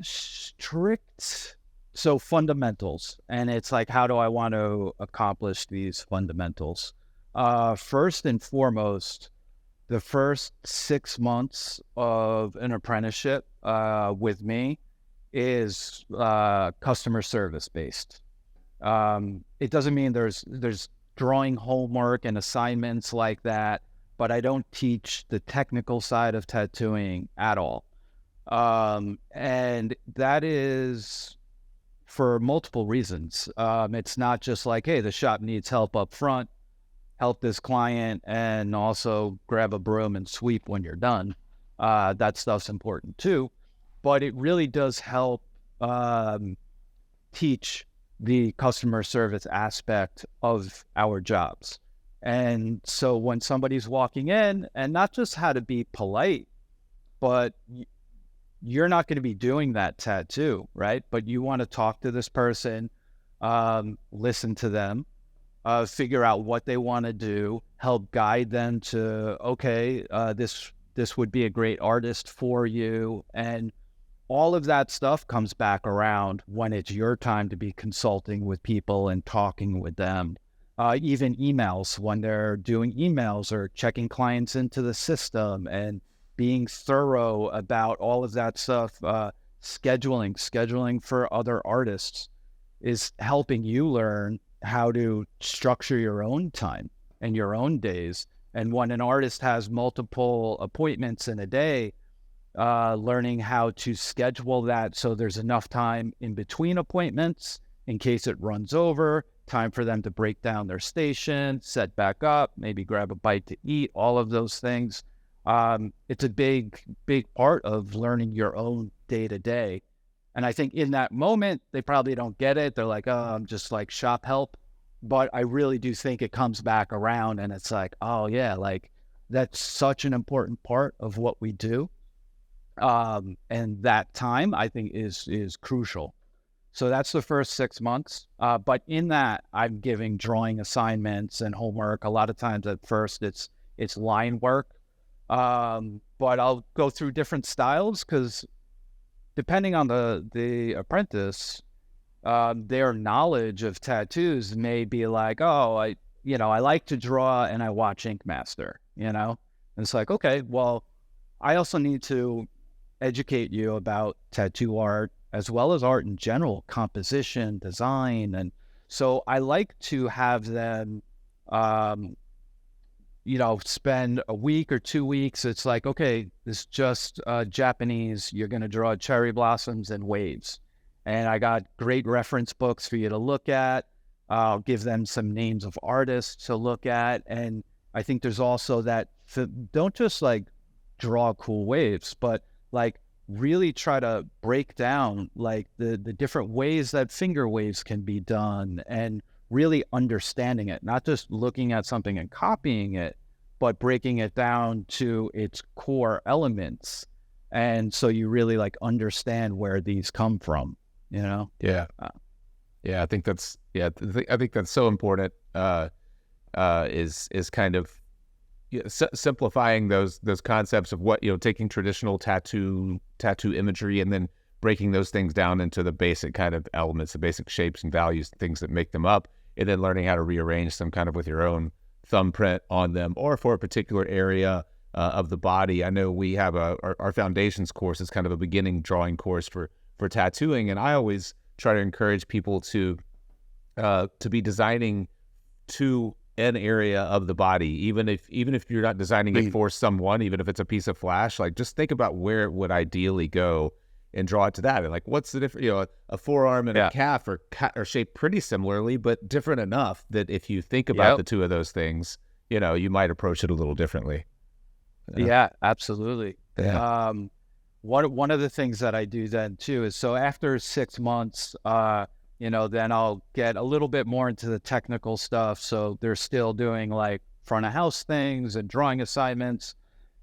Strict. So fundamentals, and it's like, how do I want to accomplish these fundamentals? First and foremost, the first 6 months of an apprenticeship with me is customer service based. It doesn't mean there's drawing homework and assignments like that, but I don't teach the technical side of tattooing at all. And that is for multiple reasons. It's not just like, hey, the shop needs help up front, help this client, and also grab a broom and sweep when you're done. That stuff's important too, but it really does help teach the customer service aspect of our jobs. And so when somebody's walking in, and not just how to be polite, but you're not going to be doing that tattoo, right? But you want to talk to this person, listen to them, figure out what they want to do, help guide them to, okay, this would be a great artist for you. And all of that stuff comes back around when it's your time to be consulting with people and talking with them. Even emails, when they're doing emails or checking clients into the system and being thorough about all of that stuff. Scheduling for other artists is helping you learn how to structure your own time and your own days. And when an artist has multiple appointments in a day, learning how to schedule that so there's enough time in between appointments in case it runs over, time for them to break down their station, set back up, maybe grab a bite to eat, all of those things. It's a big part of learning your own day to day. And I think in that moment, they probably don't get it. They're like, oh, I'm just like shop help. But I really do think it comes back around and it's like, oh yeah, like that's such an important part of what we do. And that time I think is crucial. So that's the first 6 months. But in that, I'm giving drawing assignments and homework. A lot of times at first it's line work. But I'll go through different styles because depending on the apprentice, their knowledge of tattoos may be like, oh, I like to draw and I watch Ink Master, and it's like, okay, well, I also need to educate you about tattoo art as well as art in general, composition, design. And so I like to have them, spend a week or 2 weeks. It's like, okay, this is just Japanese. You're going to draw cherry blossoms and waves. And I got great reference books for you to look at. I'll give them some names of artists to look at. And I think there's also that, don't just like draw cool waves, but like really try to break down like the different ways that finger waves can be done and really understanding it, not just looking at something and copying it, but breaking it down to its core elements. And so you really like understand where these come from,
Yeah. Yeah. I think that's so important, is kind of simplifying those concepts of what, taking traditional tattoo imagery and then breaking those things down into the basic kind of elements, the basic shapes and values, things that make them up, and then learning how to rearrange them kind of with your own thumbprint on them or for a particular area of the body. I know we have our foundations course is kind of a beginning drawing course for tattooing, and I always try to encourage people to be designing to an area of the body, even if you're not designing it for someone, even if it's a piece of flash, like just think about where it would ideally go and draw it to that. And like, what's the difference? A forearm and a calf are shaped pretty similarly, but different enough that if you think about the two of those things, you might approach it a little differently.
Yeah, absolutely.
Yeah.
One of the things that I do then too is, so after 6 months, then I'll get a little bit more into the technical stuff. So they're still doing like front of house things and drawing assignments.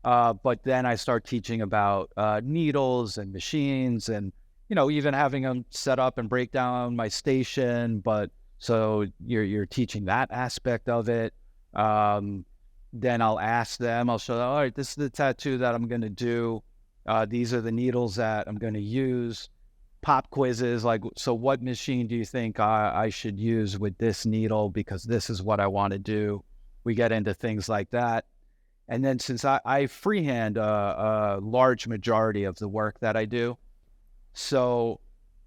But then I start teaching about needles and machines and even having them set up and break down my station. But so you're teaching that aspect of it. Then I'll ask them, I'll show them, all right, this is the tattoo that I'm going to do. These are the needles that I'm going to use. Pop quizzes, like, so what machine do you think I should use with this needle? Because this is what I want to do. We get into things like that. And then since I freehand a large majority of the work that I do, so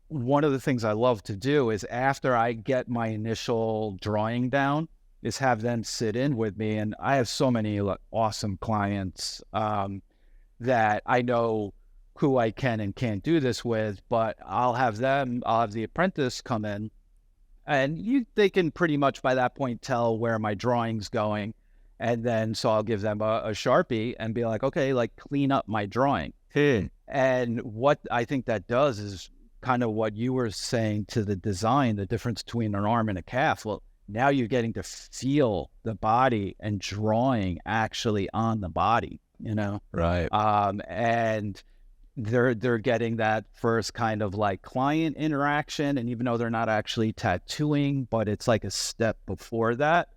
one of the things I love to do is after I get my initial drawing down is have them sit in with me. And I have so many awesome clients that I know who I can and can't do this with, but I'll have the apprentice come in, and they can pretty much by that point tell where my drawing's going. And then, so I'll give them a Sharpie and be like, okay, like clean up my drawing. And what I think that does is kind of what you were saying to the design, the difference between an arm and a calf. Well, now you're getting to feel the body and drawing actually on the body,
Right.
And they're getting that first kind of like client interaction. And even though they're not actually tattooing, but it's like a step before that.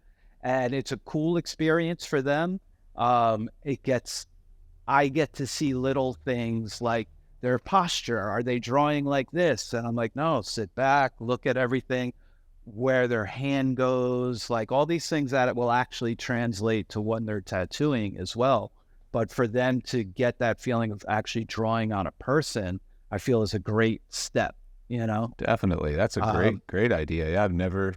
And it's a cool experience for them. I get to see little things like their posture. Are they drawing like this? And I'm like, no, sit back, look at everything, where their hand goes, like all these things that it will actually translate to when they're tattooing as well. But for them to get that feeling of actually drawing on a person, I feel is a great step,
Definitely. That's a great idea. Yeah. I've never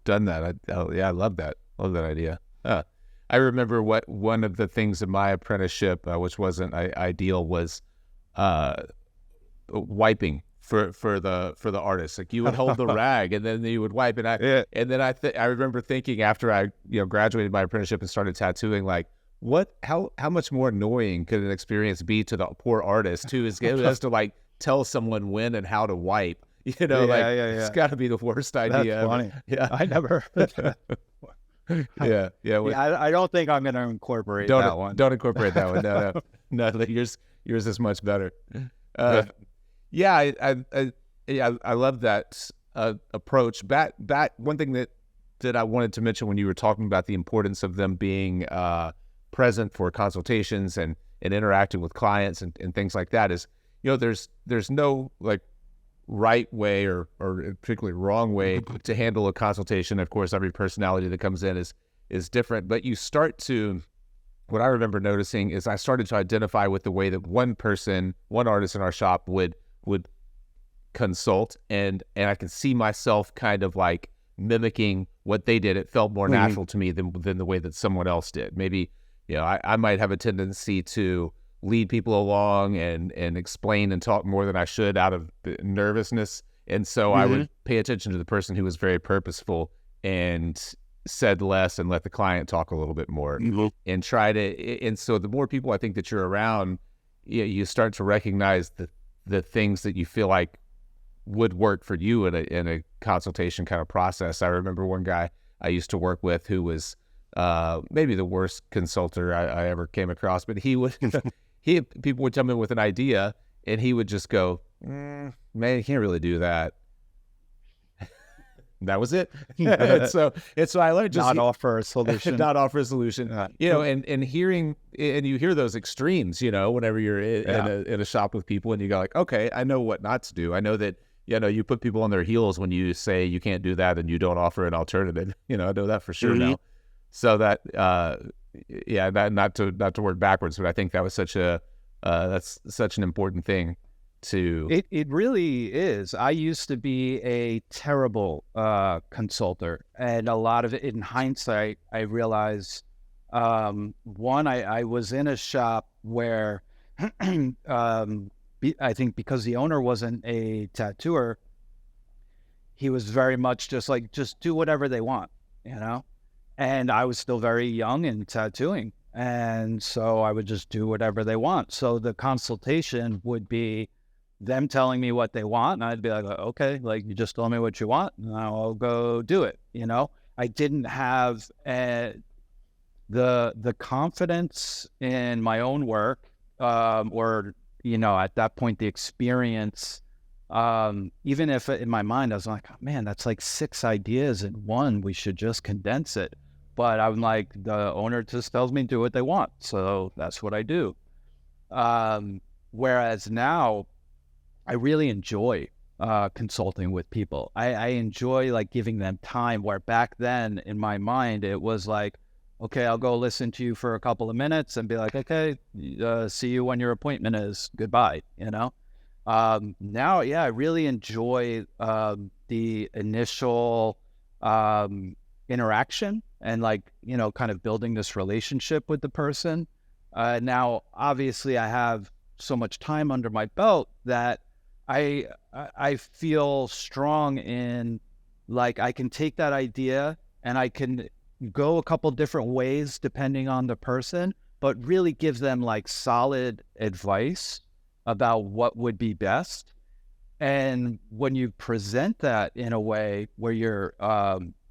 done that. I love that. Love that idea. I remember one of the things in my apprenticeship, which wasn't ideal, was wiping for the artist. Like you would hold the rag and then you would wipe. And I remember thinking after I graduated my apprenticeship and started tattooing, like, how much more annoying could an experience be to the poor artist who has to like tell someone when and how to wipe? It's got to be the worst idea.
That's funny.
Yeah,
I never. I don't think I'm going to incorporate that one.
Don't incorporate that one. No. Yours is much better. I love that approach. Back one thing that I wanted to mention when you were talking about the importance of them being present for consultations and interacting with clients and things like that is, there's no like right way or particularly wrong way to handle a consultation. Of course, every personality that comes in is different, but you start to, what I remember noticing is I started to identify with the way that one artist in our shop would consult, and I can see myself kind of like mimicking what they did. It felt more natural to me than the way that someone else did. Maybe, I might have a tendency to lead people along and explain and talk more than I should out of nervousness. And so I would pay attention to the person who was very purposeful and said less and let the client talk a little bit more and try to. And so the more people I think that you're around, you start to recognize the things that you feel like would work for you in a consultation kind of process. I remember one guy I used to work with who was maybe the worst consulter I ever came across, but he would people would come in with an idea and he would just go, man, you can't really do that. That was it. and so I learned just
not offer a solution.
Not offer a solution. And hearing, and you hear those extremes, whenever you're in a shop with people and you go like, okay, I know what not to do. I know that, you put people on their heels when you say you can't do that and you don't offer an alternative. I know that for sure now. So that, not to work backwards, but I think that was that's such an important thing to.
It really is. I used to be a terrible consulter, and a lot of it in hindsight, I realized, I was in a shop where, I think because the owner wasn't a tattooer, he was very much just do whatever they want, and I was still very young and tattooing. And so I would just do whatever they want. So the consultation would be them telling me what they want. And I'd be like, okay, like you just told me what you want. Now I'll go do it. I didn't have the confidence in my own work, or, at that point, the experience Even if in my mind I was like, oh, man, that's like 6 ideas in one, we should just condense it. But I'm like, the owner just tells me do what they want, so that's what I do. Whereas now I really enjoy consulting with people. I enjoy like giving them time, where back then in my mind it was like, okay, I'll go listen to you for a couple of minutes and be like, okay, see you when your appointment is, goodbye, you know. Now, yeah, I really enjoy the initial interaction and like, you know, kind of building this relationship with the person. Now, obviously, I have so much time under my belt that I feel strong in, like, I can take that idea and I can go a couple different ways depending on the person, but really give them like solid advice about what would be best. And when you present that in a way where you're,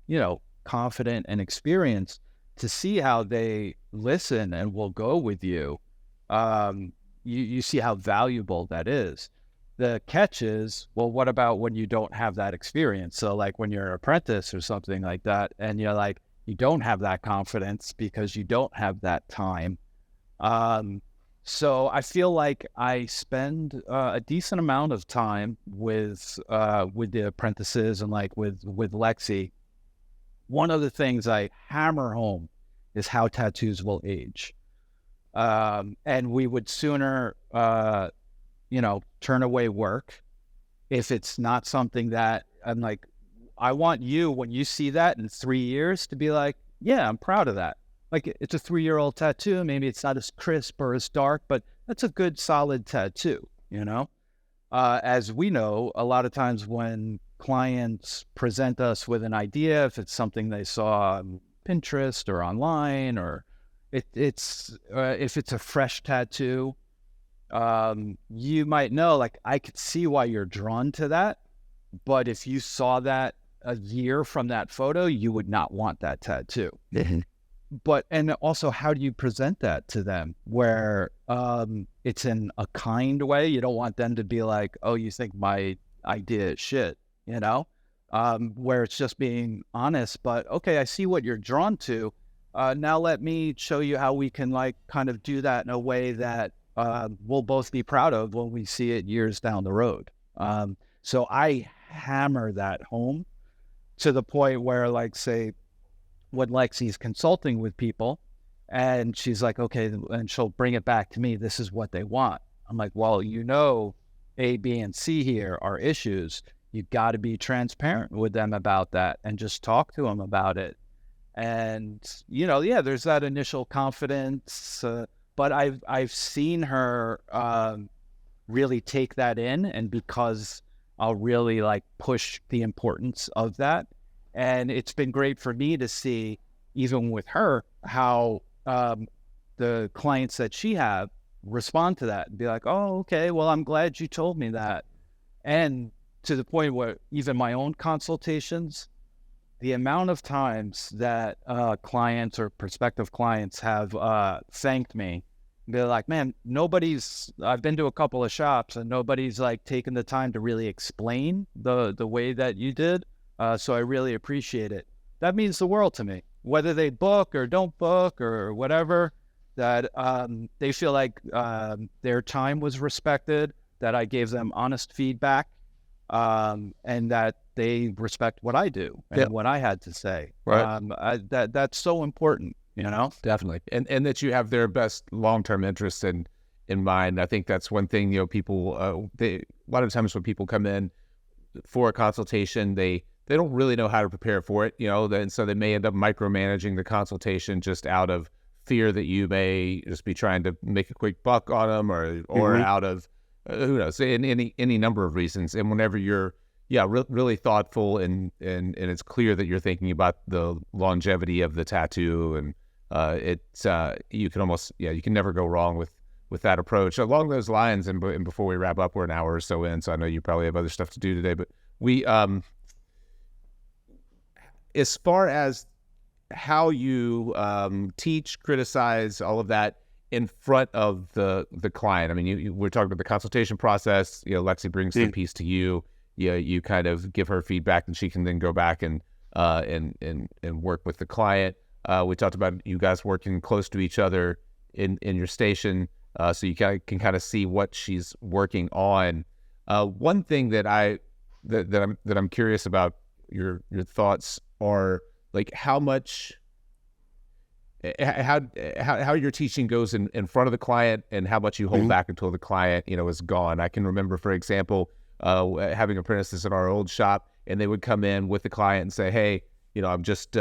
you know, confident and experienced, to see how they listen and will go with you, you see how valuable that is. The catch is, well, what about when you don't have that experience? So like when you're an apprentice or something like that, and you're like, you don't have that confidence because you don't have that time. So I feel like I spend a decent amount of time with the apprentices and like with Lexi. One of the things I hammer home is how tattoos will age. And we would sooner, you know, turn away work if it's not something that I'm like, I want you, when you see that in 3 years, to be like, yeah, I'm proud of that. Like, it's a 3-year-old tattoo. Maybe it's not as crisp or as dark, but that's a good, solid tattoo, you know? As we know, a lot of times when clients present us with an idea, if it's something they saw on Pinterest or online, or if it's a fresh tattoo, you might know, like, I could see why you're drawn to that. But if you saw that a year from that photo, you would not want that tattoo. But, and also, how do you present that to them where it's in a kind way? You don't want them to be like, oh, you think my idea is shit, you know? Where it's just being honest, but okay, I see what you're drawn to. Now let me show you how we can like kind of do that in a way that we'll both be proud of when we see it years down the road. So I hammer that home to the point where, like, say, when Lexi's consulting with people and she's like, okay, and she'll bring it back to me, this is what they want. I'm like, well, you know, A, B, and C here are issues. You got to be transparent with them about that and just talk to them about it. And, you know, yeah, there's that initial confidence, but I've seen her really take that in, and because I'll really like push the importance of that. And it's been great for me to see, even with her, how the clients that she have respond to that and be like, oh, okay, well, I'm glad you told me that. And to the point where even my own consultations, the amount of times that clients or prospective clients have thanked me, they're like, man, I've been to a couple of shops and nobody's like taken the time to really explain the way that you did. So I really appreciate it. That means the world to me, whether they book or don't book or whatever, that they feel like their time was respected, that I gave them honest feedback, and that they respect what I do and what I had to say.
Right.
That's so important, you know?
Definitely. And that you have their best long-term interests in mind. I think that's one thing, you know, people, a lot of times when people come in for a consultation, they don't really know how to prepare for it, you know, and so they may end up micromanaging the consultation just out of fear that you may just be trying to make a quick buck on them, or out of, who knows, in any number of reasons. And whenever you're, really thoughtful and it's clear that you're thinking about the longevity of the tattoo, and you can almost, you can never go wrong with that approach. Along those lines, and before we wrap up, we're an hour or so in, so I know you probably have other stuff to do today, but we, as far as how you teach, criticize, all of that, in front of the client? I mean, we're talking about the consultation process. Lexi brings the piece to you. You kind of give her feedback, and she can then go back and work with the client. We talked about you guys working close to each other in your station, so you can kind of see what she's working on. One thing that I'm curious about your thoughts are like how your teaching goes in front of the client and how much you hold back until the client is gone. I can remember, for example, having apprentices in our old shop, and they would come in with the client and say, "Hey, I just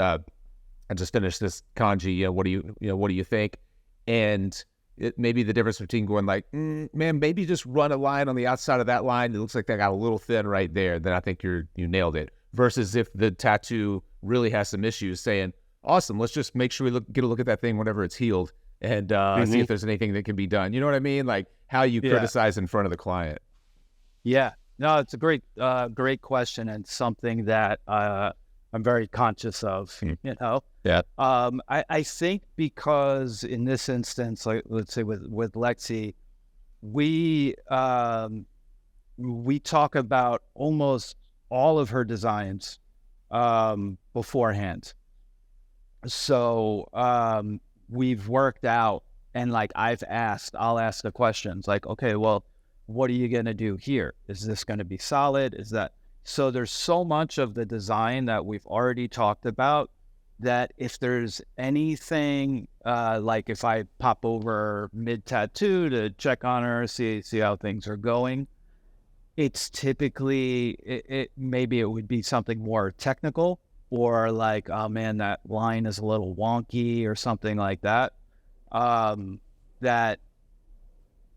finished this kanji. What do you think?" And it may be the difference between going like, "Man, maybe just run a line on the outside of that line. It looks like that got a little thin right there." Then I think you nailed it. Versus if the tattoo really has some issues, saying, "Awesome, let's just make sure we get a look at that thing whenever it's healed and see if there's anything that can be done." You know what I mean? Like how you criticize in front of the client.
Yeah, no, it's a great question, and something that I'm very conscious of.
Yeah.
I think because in this instance, like let's say with Lexi, we talk about almost all of her designs beforehand. So we've worked out, and like I'll ask the questions like, okay, well, what are you going to do here? Is this going to be solid? Is that, so there's so much of the design that we've already talked about that if there's anything, like if I pop over mid tattoo to check on her, see how things are going, it's typically, maybe it would be something more technical, or like, oh man, that line is a little wonky or something like that, that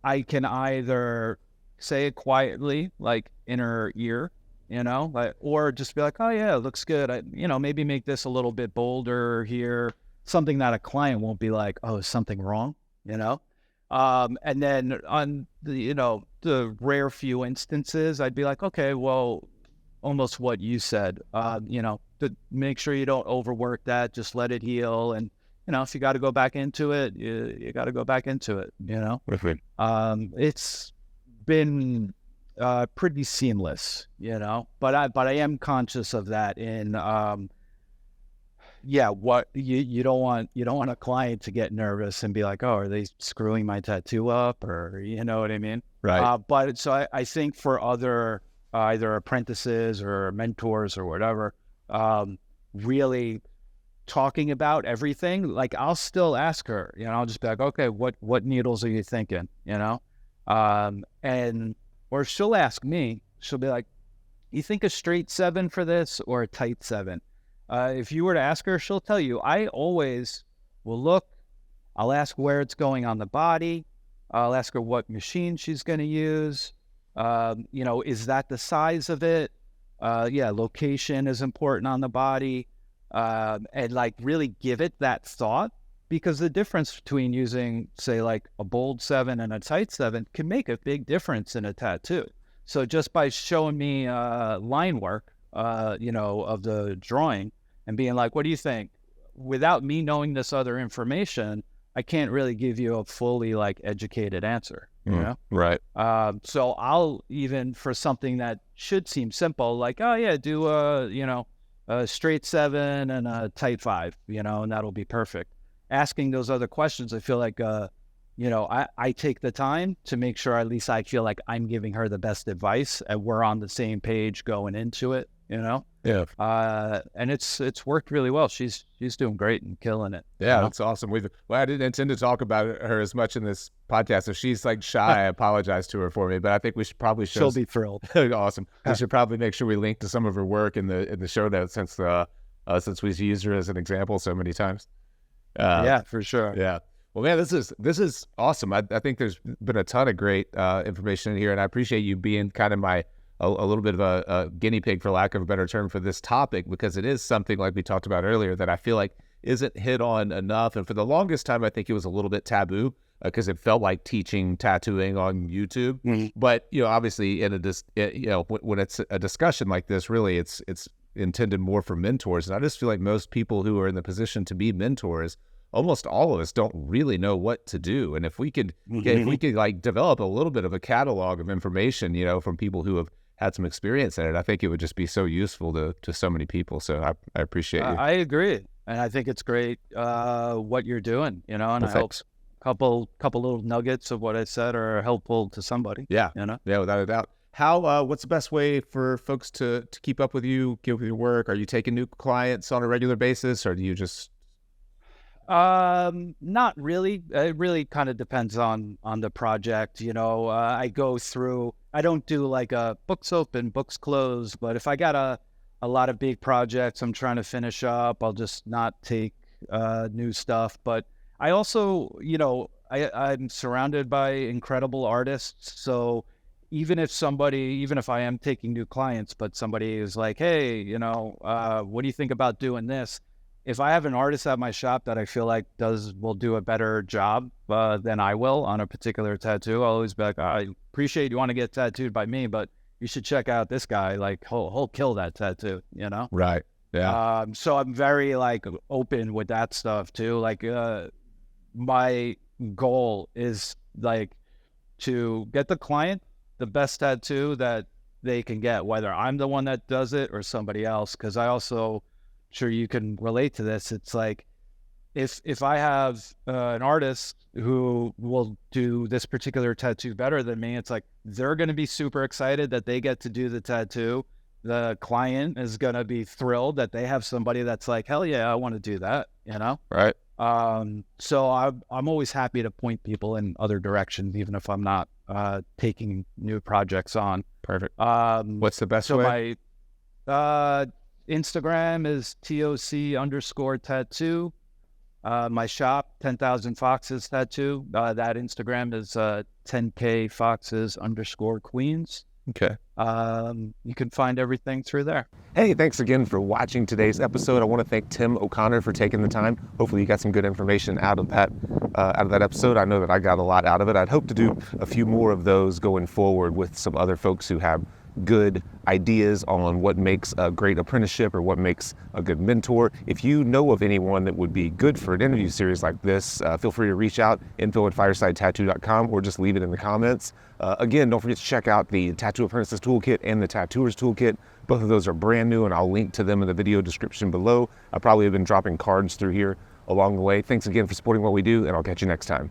I can either say it quietly, like in her ear, like, or just be like, "Oh yeah, it looks good. Maybe make this a little bit bolder here." Something that a client won't be like, "Oh, is something wrong?" And then on the rare few instances, I'd be like, "Okay, well, almost what you said, to make sure you don't overwork that, just let it heal. And, if you got to go back into it, you got to go back into it, It's been pretty seamless, but I am conscious of that in, what you don't want a client to get nervous and be like, "Oh, are they screwing my tattoo up?" Or, you know what I mean?
Right.
But so I think for other, either apprentices or mentors or whatever, really talking about everything, like I'll still ask her, I'll just be like, "Okay, what needles are you thinking?" And, or she'll ask me, she'll be like, "You think a straight 7 for this or a tight 7? If you were to ask her, she'll tell you. I always will look, I'll ask where it's going on the body. I'll ask her what machine she's going to use. Is that the size of it? Location is important on the body. And like really give it that thought, because the difference between using, say, like a bold 7 and a tight 7 can make a big difference in a tattoo. So just by showing me line work, of the drawing and being like, "What do you think?" Without me knowing this other information, I can't really give you a fully like educated answer,
Right.
So I'll, even for something that should seem simple, like, "Oh yeah, do a straight 7 and a tight 5, and that'll be perfect." Asking those other questions, I feel like, I take the time to make sure at least I feel like I'm giving her the best advice and we're on the same page going into it,
Yeah.
And it's worked really well. She's doing great and killing it.
Yeah, that's awesome. I didn't intend to talk about her as much in this podcast. If she's like shy, I apologize to her for me, but I think we should probably show.
She'll be thrilled.
Awesome. We should probably make sure we link to some of her work in the show notes, since we've used her as an example so many times.
Yeah, for sure.
Yeah. Well, man, this is awesome. I think there's been a ton of great information in here, and I appreciate you being kind of a little bit of a guinea pig, for lack of a better term, for this topic, because it is something, like we talked about earlier, that I feel like isn't hit on enough. And for the longest time, I think it was a little bit taboo because it felt like teaching tattooing on YouTube. Mm-hmm. But obviously, when it's a discussion like this, really, it's intended more for mentors. And I just feel like most people who are in the position to be mentors almost all of us don't really know what to do. And if we could like develop a little bit of a catalog of information, you know, from people who have had some experience in it, I think it would just be so useful to so many people. So I appreciate you.
I agree. And I think it's great what you're doing, you know, and I hope couple little nuggets of what I said are helpful to somebody.
Yeah.
You know?
Yeah, without a doubt. How what's the best way for folks to keep up with you, keep up with your work? Are you taking new clients on a regular basis, or do you just
not really. It really kind of depends on the project. You know, I go through, I don't do like a books open, books closed, but if I got a lot of big projects I'm trying to finish up, I'll just not take new stuff. But I also, you know, I'm surrounded by incredible artists. So even if I am taking new clients, but somebody is like, hey, you know, what do you think about doing this? If I have an artist at my shop that I feel like will do a better job than I will on a particular tattoo, I'll always be like, I appreciate you want to get tattooed by me, but you should check out this guy. Like he'll kill that tattoo, you know?
right? Yeah.
So I'm very like open with that stuff too. Like my goal is like to get the client the best tattoo that they can get, whether I'm the one that does it or somebody else. Because I also, sure you can relate to this. It's like if I have an artist who will do this particular tattoo better than me, it's like they're going to be super excited that they get to do the tattoo. The client is going to be thrilled that they have somebody that's like, hell yeah, I want to do that, you know?
Right.
So I'm always happy to point people in other directions, even if I'm not taking new projects on.
Perfect. What's the best way?
My Instagram is TOC_tattoo. My shop, 10,000 Foxes Tattoo. That Instagram is 10K Foxes_Queens.
Okay.
You can find everything through there.
Hey, thanks again for watching today's episode. I want to thank Tim O'Connor for taking the time. Hopefully you got some good information out of that episode. I know that I got a lot out of it. I'd hope to do a few more of those going forward with some other folks who have good ideas on what makes a great apprenticeship or what makes a good mentor. If you know of anyone that would be good for an interview series like this, feel free to reach out, info@firesidetattoo.com, or just leave it in the comments. Again, don't forget to check out the Tattoo Apprentices Toolkit and the Tattooers Toolkit. Both of those are brand new, and I'll link to them in the video description below. I probably have been dropping cards through here along the way. Thanks again for supporting what we do, and I'll catch you next time.